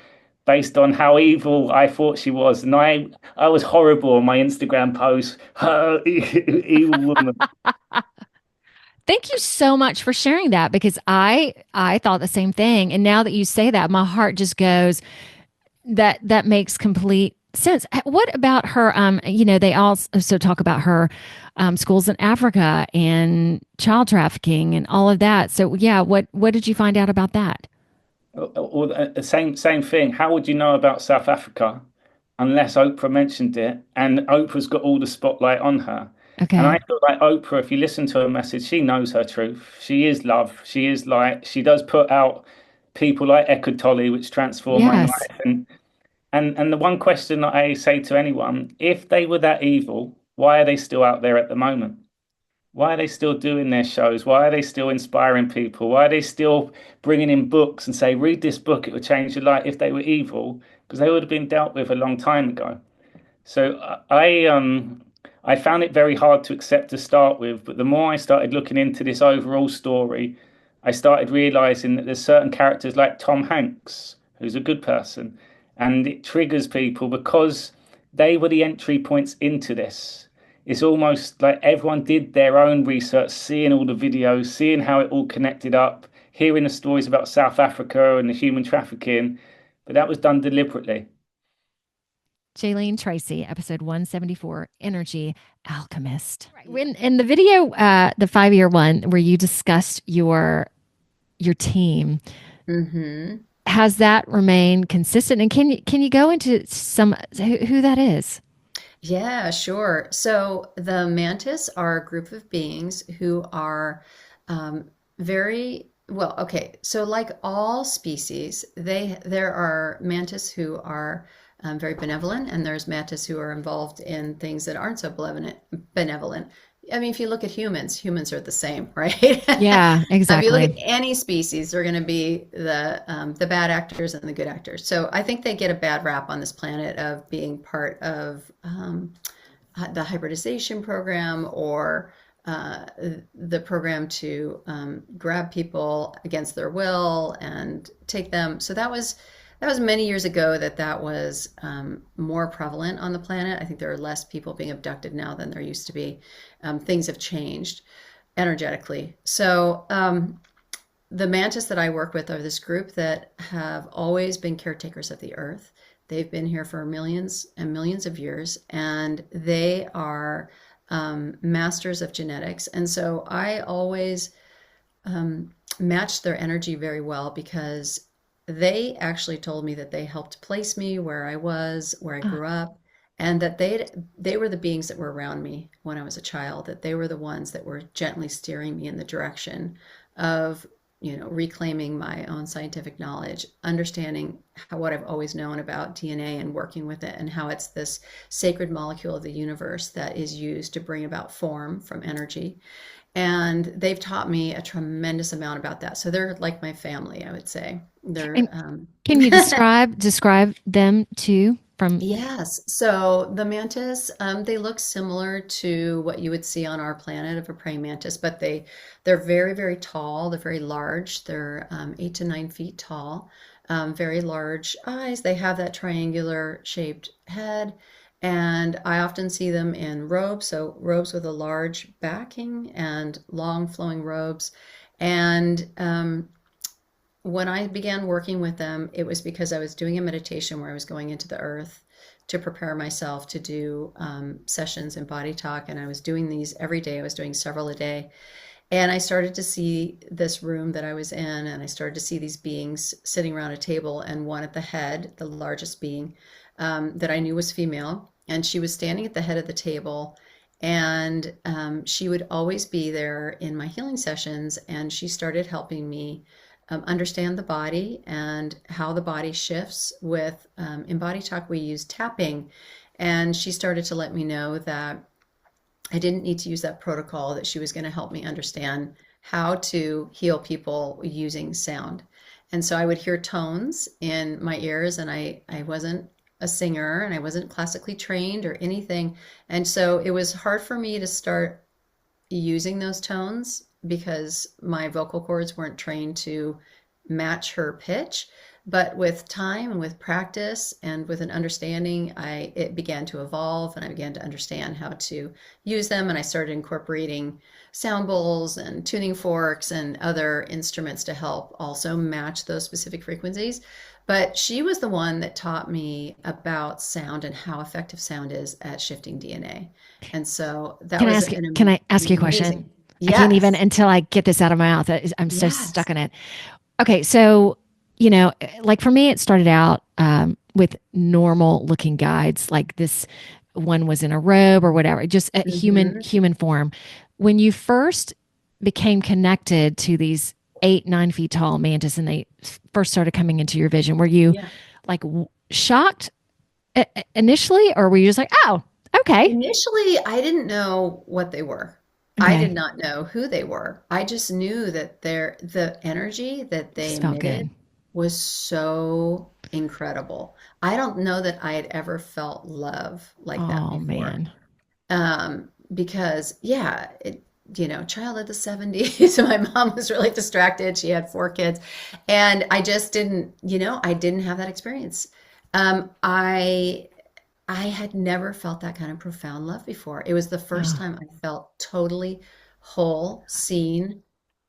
based on how evil I thought she was. And I was horrible on my Instagram post, her evil woman. Thank you so much for sharing that because I thought the same thing. And now that you say that, my heart just goes, that makes complete sense. What about her? They also talk about her schools in Africa and child trafficking and all of that. So yeah, what did you find out about that? Or the same thing. How would you know about South Africa unless Oprah mentioned it? And Oprah's got all the spotlight on her. And I Okay. feel like Oprah, if you listen to her message, she knows her truth. She is love. She is light. She does put out people like Eckhart Tolle, which transform my Yes. life. And the one question that I say to anyone, if they were that evil, why are they still out there at the moment? Why are they still doing their shows? Why are they still inspiring people? Why are they still bringing in books and say, read this book, it will change your life? If they were evil, because they would have been dealt with a long time ago. So I found it very hard to accept to start with, but the more I started looking into this overall story, I started realizing that there's certain characters like Tom Hanks, who's a good person, and it triggers people because they were the entry points into this. It's almost like everyone did their own research, seeing all the videos, seeing how it all connected up, hearing the stories about South Africa and the human trafficking, but that was done deliberately. Jeilene Tracey, episode 174, Energy Alchemist. Right. When in the video, the 5-year one where you discussed your team, Mm-hmm. has that remained consistent? And can you go into some who that is? Yeah, sure. So the mantis are a group of beings who are very well, okay. So like all species, there are mantis who are very benevolent, and there's mantis who are involved in things that aren't so benevolent. I mean, if you look at humans, humans are the same, right? Yeah, If you look at exactly. any species, they're going to be the bad actors and the good actors. So I think they get a bad rap on this planet of being part of the hybridization program or the program to grab people against their will and take them. So that was many years ago that was more prevalent on the planet. I think there are less people being abducted now than there used to be. Things have changed energetically. So the mantis that I work with are this group that have always been caretakers of the earth. They've been here for millions and millions of years, and they are masters of genetics. And so I always match their energy very well because they actually told me that they helped place me where I was, where I Oh, grew up, and that they were the beings that were around me when I was a child, that they were the ones that were gently steering me in the direction of, reclaiming my own scientific knowledge, understanding what I've always known about DNA and working with it, and how it's this sacred molecule of the universe that is used to bring about form from energy. And they've taught me a tremendous amount about that. So they're like my family, I would say. They're and can you describe them too from Yes. So the mantis, they look similar to what you would see on our planet of a praying mantis, but they're very, very tall. They're very large. They're 8 to 9 feet tall. Very large eyes. They have that triangular shaped head. And I often see them in robes, so robes with a large backing and long flowing robes. And when I began working with them, it was because I was doing a meditation where I was going into the earth to prepare myself to do sessions in body talk. And I was doing these every day. I was doing several a day. And I started to see this room that I was in, and I started to see these beings sitting around a table, and one at the head, the largest being that I knew was female. And she was standing at the head of the table. And she would always be there in my healing sessions. And she started helping me understand the body and how the body shifts with in body talk we use tapping, and she started to let me know that I didn't need to use that protocol, that she was going to help me understand how to heal people using sound. And so I would hear tones in my ears, and I wasn't a singer and I wasn't classically trained or anything, and so it was hard for me to start using those tones because my vocal cords weren't trained to match her pitch. But with time and with practice and with an understanding, it began to evolve, and I began to understand how to use them. And I started incorporating sound bowls and tuning forks and other instruments to help also match those specific frequencies. But she was the one that taught me about sound and how effective sound is at shifting DNA. And so that Can I was ask, can I ask you a amazing. question? I can't even Yes. until I get this out of my mouth. I'm so Yes. stuck in it. Okay, so like for me, it started out with normal looking guides, like this one was in a robe or whatever, just a human form. When you first became connected to these 8-9 feet tall mantis, and they first started coming into your vision, were you like shocked initially, or were you just like, oh, okay? Initially, I didn't know what they were. I did not know who they were. I just knew that the energy that they Just felt good. emitted was so incredible. I don't know that I had ever felt love like that Oh before. man. Because child of the 70s, my mom was really distracted. She had 4 kids, and I just didn't, I didn't have that experience. I had never felt that kind of profound love before. It was the first time I felt totally whole, seen,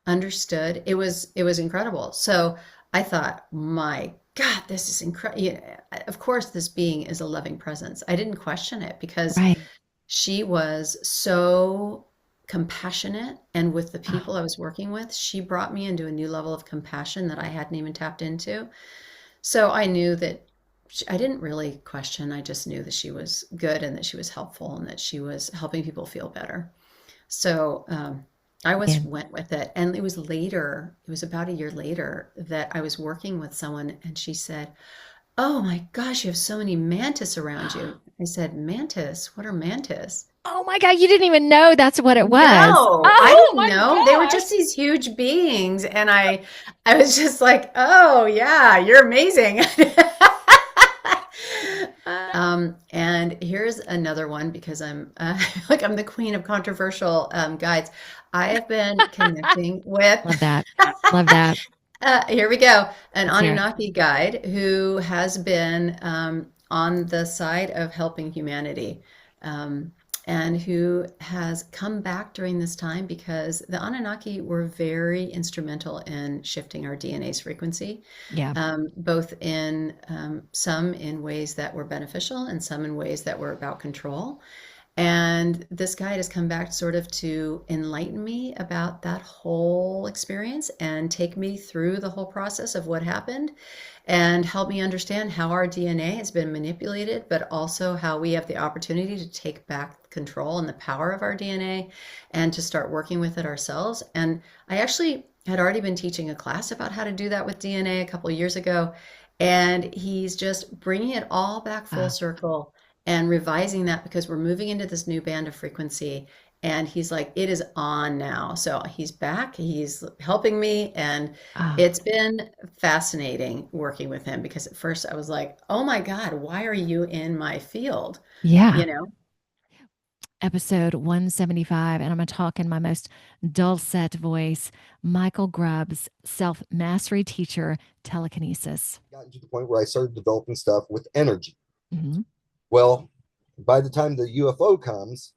understood. It was incredible. So I thought, my God, this is incredible. Of course, this being is a loving presence. I didn't question it because Right. she was so compassionate. And with the people I was working with, she brought me into a new level of compassion that I hadn't even tapped into. So I knew that I didn't really question. I just knew that she was good and that she was helpful and that she was helping people feel better. So I went with it. And it was about a year later that I was working with someone, and she said, "Oh my gosh, you have so many mantis around you." I said, "Mantis? What are mantis?" Oh my God, you didn't even know that's what it was. No, I Oh didn't my know. They were gosh. just these huge beings. And I was just like, "Oh yeah, you're amazing." And here's another one, because I'm like I'm the queen of controversial guides. I have been connecting with Love that. Love that. here we go, an Let's hear it. Anunnaki guide who has been on the side of helping humanity, and who has come back during this time because the Anunnaki were very instrumental in shifting our DNA's frequency. Yeah. Both in some in ways that were beneficial and some in ways that were about control. And this guide has come back sort of to enlighten me about that whole experience and take me through the whole process of what happened and help me understand how our DNA has been manipulated, but also how we have the opportunity to take back control and the power of our DNA and to start working with it ourselves. And I actually had already been teaching a class about how to do that with DNA a couple of years ago. And he's just bringing it all back full circle and revising that because we're moving into this new band of frequency. And he's like, it is on now. So he's back, he's helping me. And it's been fascinating working with him because at first I was like, oh my God, why are you in my field? Yeah. Episode 175, and I'm going to talk in my most dulcet voice. Michael Grubb's self-mastery teacher, telekinesis. Gotten to the point where I started developing stuff with energy. Mm-hmm. Well, by the time the UFO comes,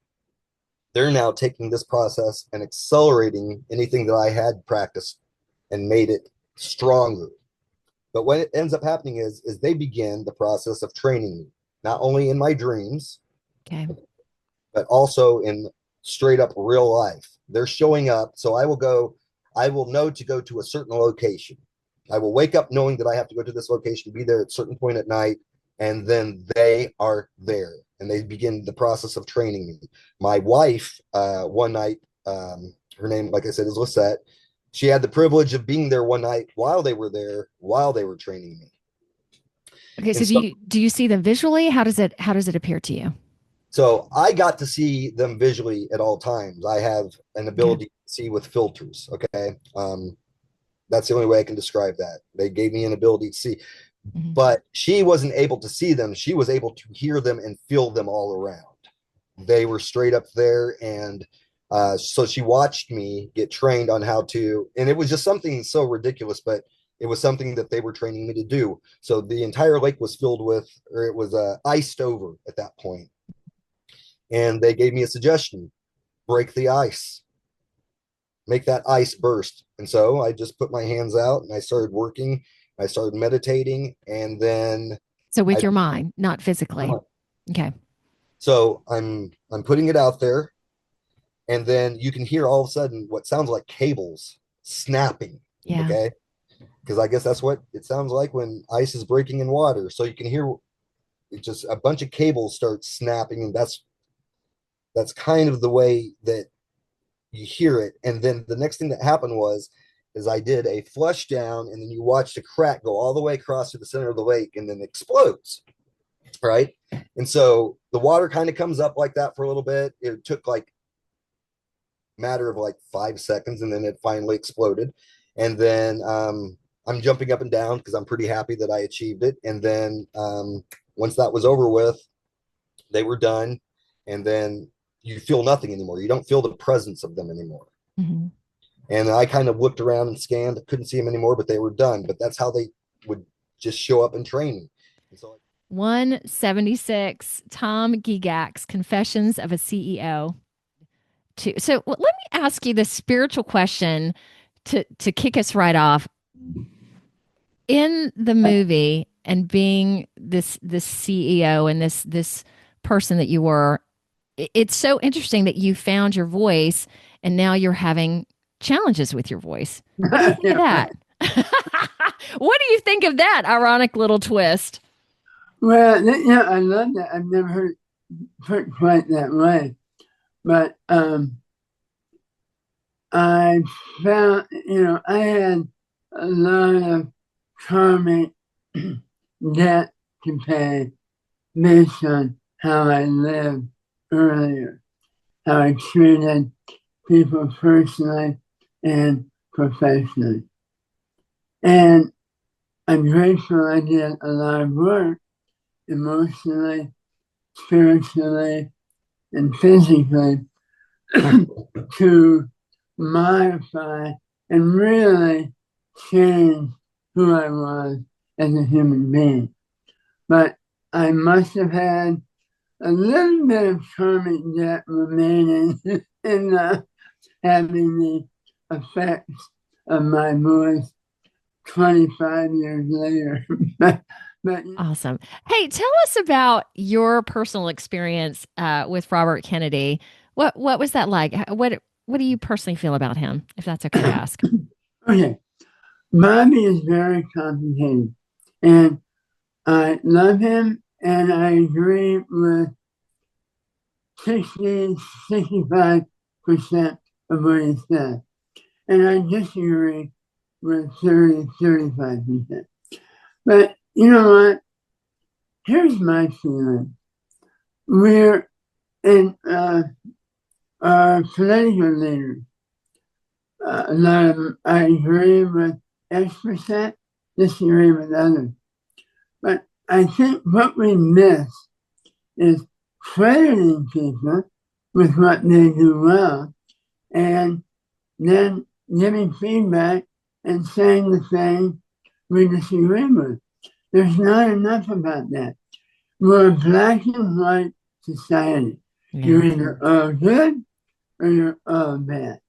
they're now taking this process and accelerating anything that I had practiced and made it stronger. But what it ends up happening is they begin the process of training me, not only in my dreams, but also in straight up real life. They're showing up. So I will know to go to a certain location. I will wake up knowing that I have to go to this location, be there at a certain point at night, and then they are there and they begin the process of training me. My wife, one night, her name, like I said, is Lisette. She had the privilege of being there one night while they were there, while they were training me. Okay, so do you see them visually? How does it appear to you? So I got to see them visually at all times. I have an ability to see with filters. Okay. That's the only way I can describe that. They gave me an ability to see, but she wasn't able to see them. She was able to hear them and feel them all around. They were straight up there, and So she watched me get trained on how to, and it was just something so ridiculous, but it was something that they were training me to do. So the entire lake was filled with, or it was iced over at that point. And they gave me a suggestion: break the ice, make that ice burst. And so I just put my hands out and I started working. I started meditating, and then So with I, your mind, not physically. Okay. so I'm putting it out there, and then you can hear all of a sudden what sounds like cables snapping. Yeah. Okay. Because I guess that's what it sounds like when ice is breaking in water. So you can hear it, just a bunch of cables start snapping, and that's kind of the way that you hear it. And then the next thing that happened was is I did a flush down, and then you watch the crack go all the way across to the center of the lake and then explodes. Right. And so the water kind of comes up like that for a little bit. It took like matter of like 5 seconds, and then it finally exploded. And then I'm jumping up and down because I'm pretty happy that I achieved it. And then once that was over with, they were done. And then you feel nothing anymore. You don't feel the presence of them anymore. Mm-hmm. And I kind of looked around and scanned, couldn't see them anymore, but they were done. But that's how they would just show up in training. And so 176, Tom Gegax, Confessions of a CEO. So let me ask you this spiritual question to kick us right off. In the movie and being this CEO and this person that you were, it's so interesting that you found your voice and now you're having challenges with your voice. What do you think of that? What do you think of that ironic little twist? Well, yeah, I love that. I've never heard it put quite that way. But I found, I had a lot of karmic debt to pay based on how I lived earlier, how I treated people personally and professionally. And I'm grateful I did a lot of work emotionally, spiritually, and physically to modify and really change who I was as a human being. But I must have had a little bit of karmic debt remaining in having the effects of my voice 25 years later. But awesome. Hey, tell us about your personal experience with Robert Kennedy. What was that like? What do you personally feel about him, if that's okay to ask? Okay. Bobby is very complicated, and I love him, and I agree with 65% of what he said. And I disagree with 35%. But you know what? Here's my feeling. We're in our political leaders. A lot of them, I agree with X%, disagree with others. But I think what we miss is crediting people with what they do well and then giving feedback and saying the thing we disagree with. There's not enough about that. We're a black and white society. Yeah. You're either all good or you're all bad.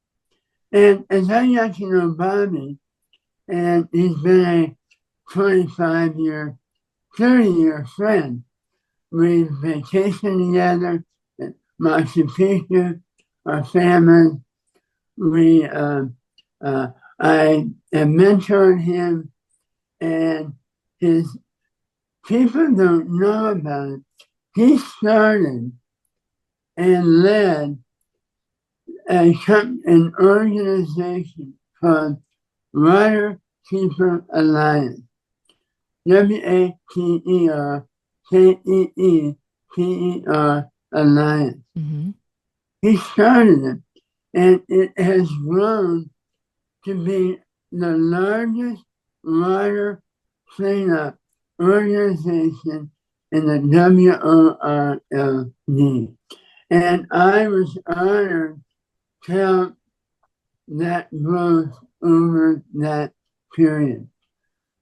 And as I got to know Bobby, and he's been a 25-year, 30-year friend, we vacation together at Machu Picchu, our family. I have mentored him, and his people don't know about it. He started and led an organization called Water Keeper Alliance, WATERKEEPER Alliance. Mm-hmm. He started it, and it has grown to be the largest water cleanup organization in the WORLD. And I was honored count that growth over that period.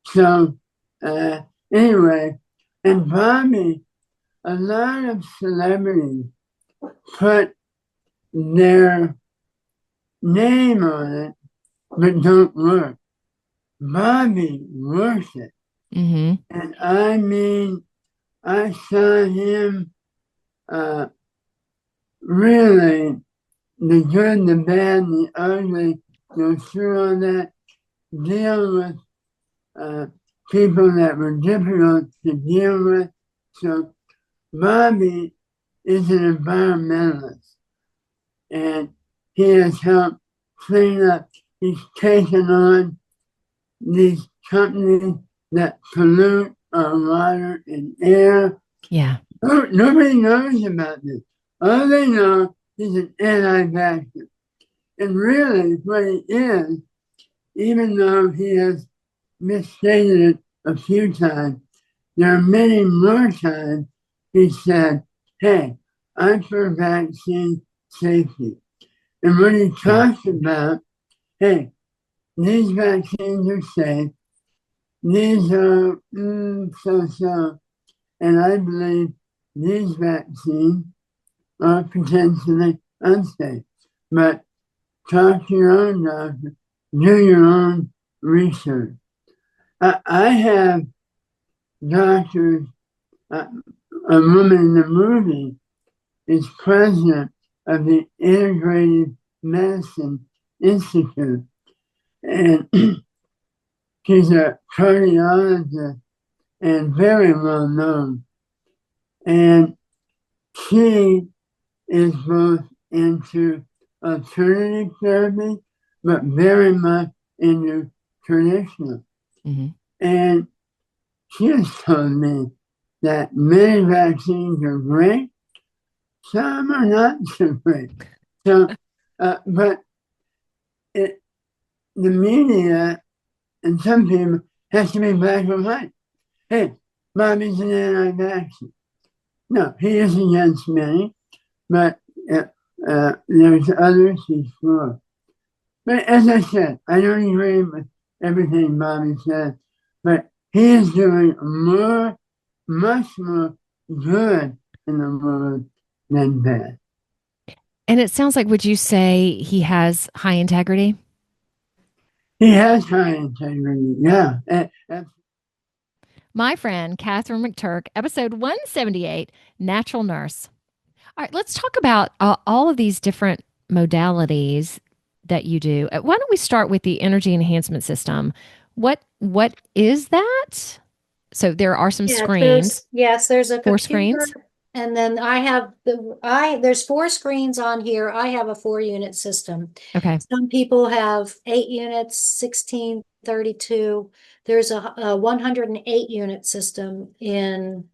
So, anyway, and Bobby, a lot of celebrities put their name on it, but don't work. Bobby works it. Mm-hmm. And I mean, I saw him really, the good, the bad, the ugly, go through all that, deal with people that were difficult to deal with. So Bobby is an environmentalist, and he has helped clean up. He's taken on these companies that pollute our water and air. Yeah. Nobody knows about this. All they know is an anti-vaxxer. And really, what he is, even though he has misstated it a few times, there are many more times he said, hey, I'm for vaccine safety. And when he talks about, hey, these vaccines are safe, these are so-so, and I believe these vaccines are potentially unsafe. But talk to your own doctor, do your own research. I have doctors, a woman in the movie is president of the Integrated Medicine Institute, and she's a cardiologist and very well known. And she is both into alternative therapy, but very much into traditional. Mm-hmm. And she has told me that many vaccines are great, some are not so great. So, but the media and some people has to be black and white. Hey, Bobby's an anti-vaccine. No, he is against many, but there's others he's for. But as I said, I don't agree with everything Bobby said, but he is doing much more good in the world than bad. And it sounds like, would you say he has high integrity? He has high integrity, yeah. My friend, Catherine McTurk, episode 178, Natural Nurse. All right, let's talk about all of these different modalities that you do. Why don't we start with the energy enhancement system? What is that? So there are some screens. There's a 4 computer, screens. and then I have there's 4 screens on here. I have a 4-unit system. Okay. Some people have 8 units, 16, 32. There's a 108 unit system in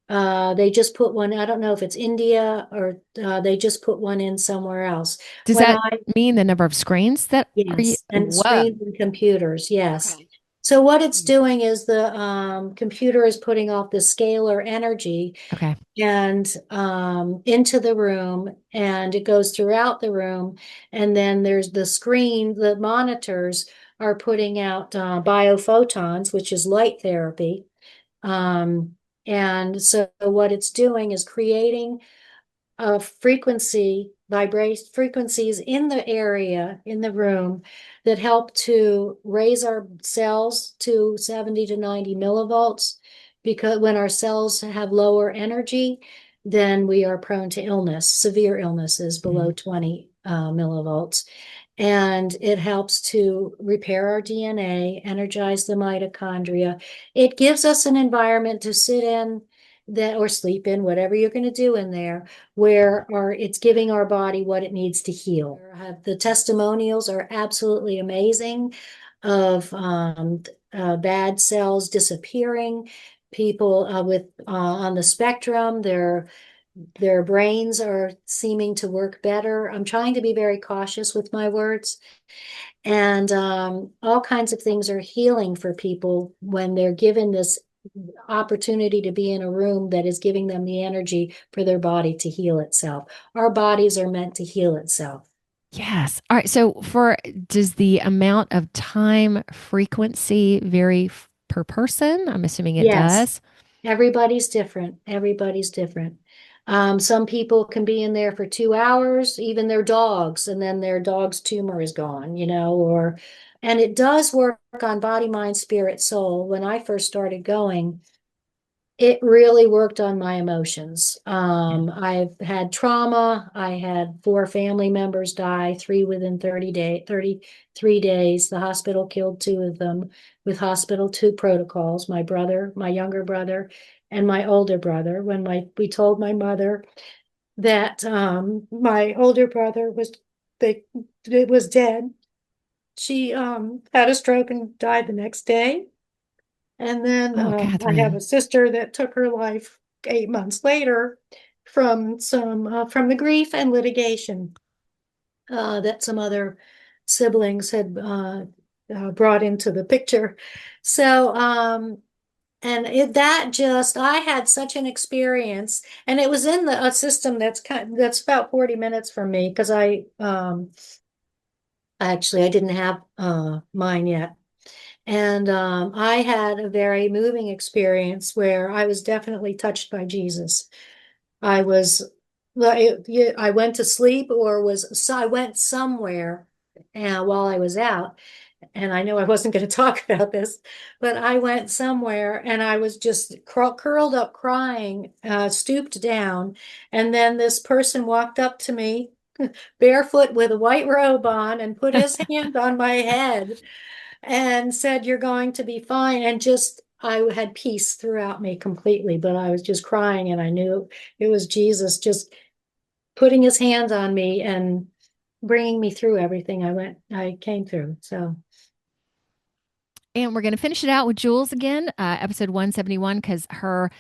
they just put one, I don't know if it's India or they just put one in somewhere else. Does that mean the number of screens that are you? Yes, and Whoa. screens and computers, yes. Okay. So what it's doing is the computer is putting off the scalar energy Okay. and into the room, and it goes throughout the room. And then there's the screen, the monitors are putting out biophotons, which is light therapy. And so what it's doing is creating a frequencies in the area, in the room, that help to raise our cells to 70 to 90 millivolts, because when our cells have lower energy, then we are prone to illness, severe illnesses below 20 millivolts. And it helps to repair our DNA, energize the mitochondria. It gives us an environment to sit in that or sleep in, whatever you're going to do in there, where it's giving our body what it needs to heal. The testimonials are absolutely amazing of bad cells disappearing, people with on the spectrum, their brains are seeming to work better. I'm trying to be very cautious with my words. And all kinds of things are healing for people when they're given this opportunity to be in a room that is giving them the energy for their body to heal itself. Our bodies are meant to heal itself. Yes. All right. So does the amount of time frequency vary per person? I'm assuming it Yes. does. Everybody's different. Everybody's different. Some people can be in there for 2 hours, even their dogs, and then their dog's tumor is gone, and it does work on body, mind, spirit, soul. When I first started going, it really worked on my emotions. I've had trauma. I had 4 family members die, 3 within 33 days. The hospital killed 2 of them with hospital 2 protocols, my brother, my younger brother, and my older brother. When we told my mother that my older brother was dead, she had a stroke and died the next day. And then Oh, I have Catherine. a sister that took her life 8 months later from the grief and litigation that some other siblings had brought into the picture. So and I had such an experience, and it was in a system that's about 40 minutes from me, because I didn't have mine yet. And I had a very moving experience where I was definitely touched by Jesus. I was, I went to sleep, so I went somewhere while I was out. And I know I wasn't going to talk about this, but I went somewhere and I was just curled up crying, stooped down. And then this person walked up to me barefoot with a white robe on and put his hand on my head and said, "You're going to be fine." And I had peace throughout me completely, but I was just crying, and I knew it was Jesus just putting his hands on me and bringing me through everything I came through. So. And we're going to finish it out with Jules again, episode 171, because her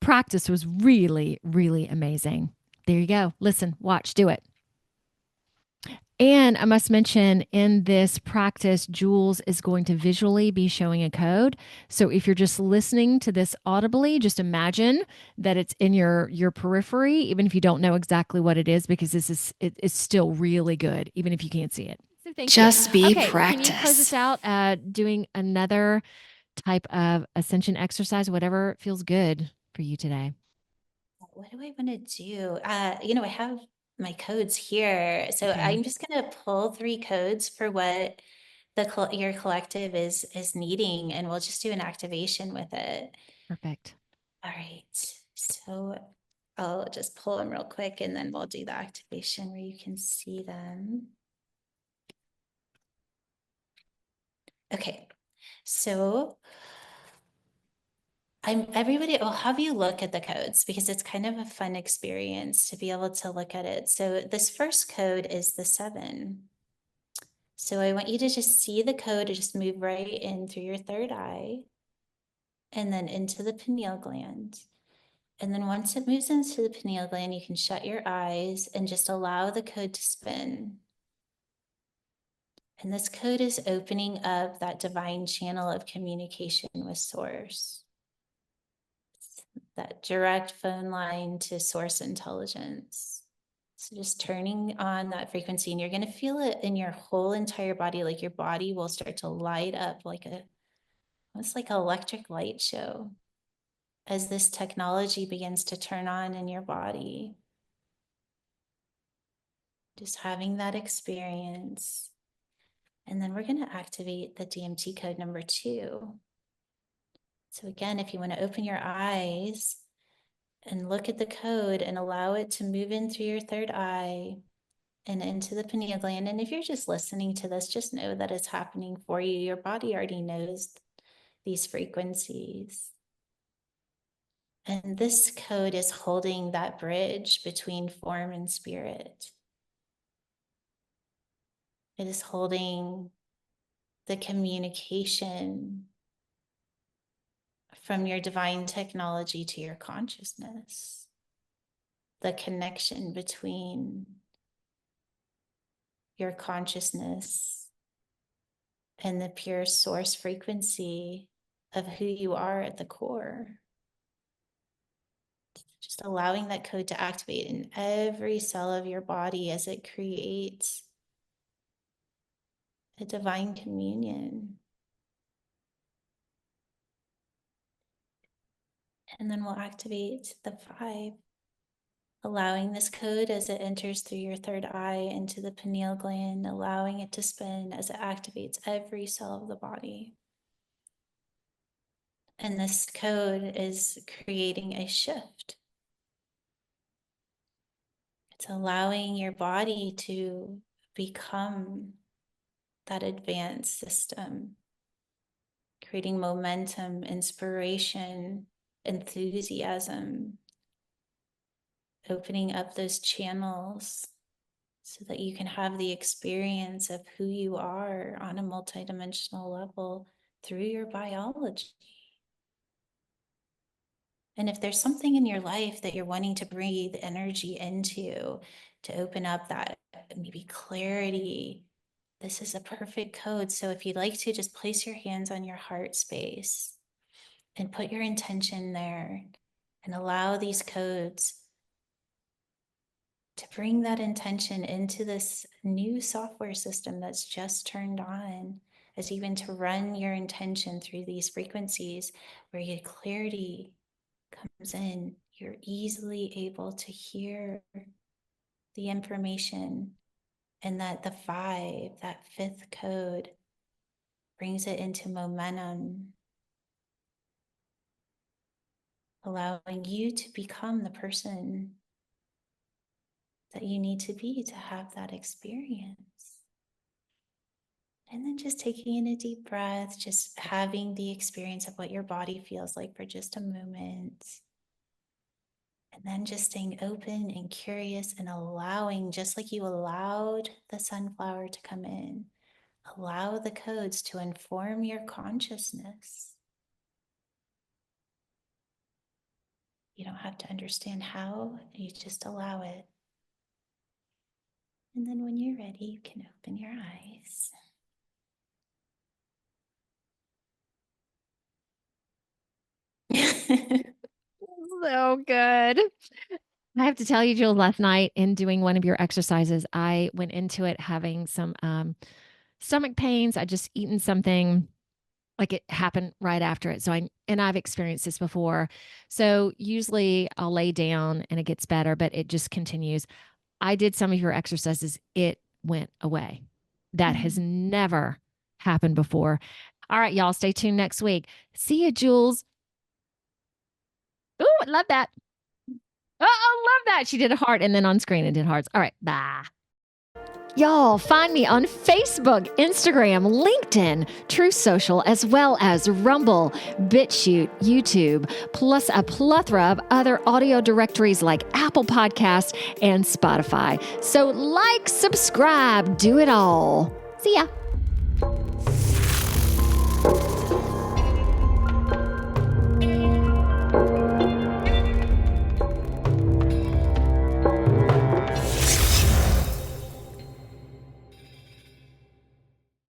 practice was really, really amazing. There you go. Listen, watch, do it. And I must mention, in this practice, Jules is going to visually be showing a code. So if you're just listening to this audibly, just imagine that it's in your periphery, even if you don't know exactly what it is, because it's still really good, even if you can't see it. So thank Just you. be Okay, can you close practice. us out doing another type of ascension exercise, whatever feels good for you today? What do I want to do? I have my codes here. So Okay. I'm just going to pull 3 codes for what your collective is needing, and we'll just do an activation with it. Perfect. All right. So I'll just pull them real quick, and then we'll do the activation where you can see them. Okay. So I'll have you look at the codes, because it's kind of a fun experience to be able to look at it. So this first code is the 7. So I want you to just see the code, just move right in through your 3rd eye and then into the pineal gland. And then once it moves into the pineal gland, you can shut your eyes and just allow the code to spin. And this code is opening up that divine channel of communication with Source, that direct phone line to Source intelligence. So just turning on that frequency, and you're going to feel it in your whole entire body, like your body will start to light up almost like an electric light show as this technology begins to turn on in your body. Just having that experience. And then we're going to activate the DMT code number 2. So again, if you want to open your eyes and look at the code and allow it to move in through your 3rd eye and into the pineal gland. And if you're just listening to this, just know that it's happening for you. Your body already knows these frequencies. And this code is holding that bridge between form and spirit. It is holding the communication from your divine technology to your consciousness, the connection between your consciousness and the pure source frequency of who you are at the core. Just allowing that code to activate in every cell of your body as it creates a divine communion. And then we'll activate the 5, allowing this code as it enters through your third eye into the pineal gland, allowing it to spin as it activates every cell of the body. And this code is creating a shift. It's allowing your body to become that advanced system, creating momentum, inspiration, enthusiasm, opening up those channels so that you can have the experience of who you are on a multidimensional level through your biology. And if there's something in your life that you're wanting to breathe energy into, to open up that maybe clarity, this is a perfect code. So if you'd like to, just place your hands on your heart space and put your intention there and allow these codes to bring that intention into this new software system that's just turned on, as even to run your intention through these frequencies where your clarity comes in, you're easily able to hear the information, and that the 5, that 5th code, brings it into momentum, allowing you to become the person that you need to be to have that experience. And then just taking in a deep breath, just having the experience of what your body feels like for just a moment. And then just staying open and curious and allowing, just like you allowed the sunflower to come in, allow the codes to inform your consciousness. You don't have to understand how, you just allow it. And then when you're ready, you can open your eyes. So good. I have to tell you, Jules, last night in doing one of your exercises, I went into it having some stomach pains. I just eaten something, like it happened right after it. I've experienced this before. So usually I'll lay down and it gets better, but it just continues. I did some of your exercises. It went away. That has never happened before. All right, y'all, stay tuned next week. See you, Jules. Oh, I love that. Oh, I love that. She did a heart and then on screen it did hearts. All right, bye. Y'all, find me on Facebook, Instagram, LinkedIn, Truth Social, as well as Rumble, BitChute, YouTube, plus a plethora of other audio directories like Apple Podcasts and Spotify. So like, subscribe, do it all. See ya.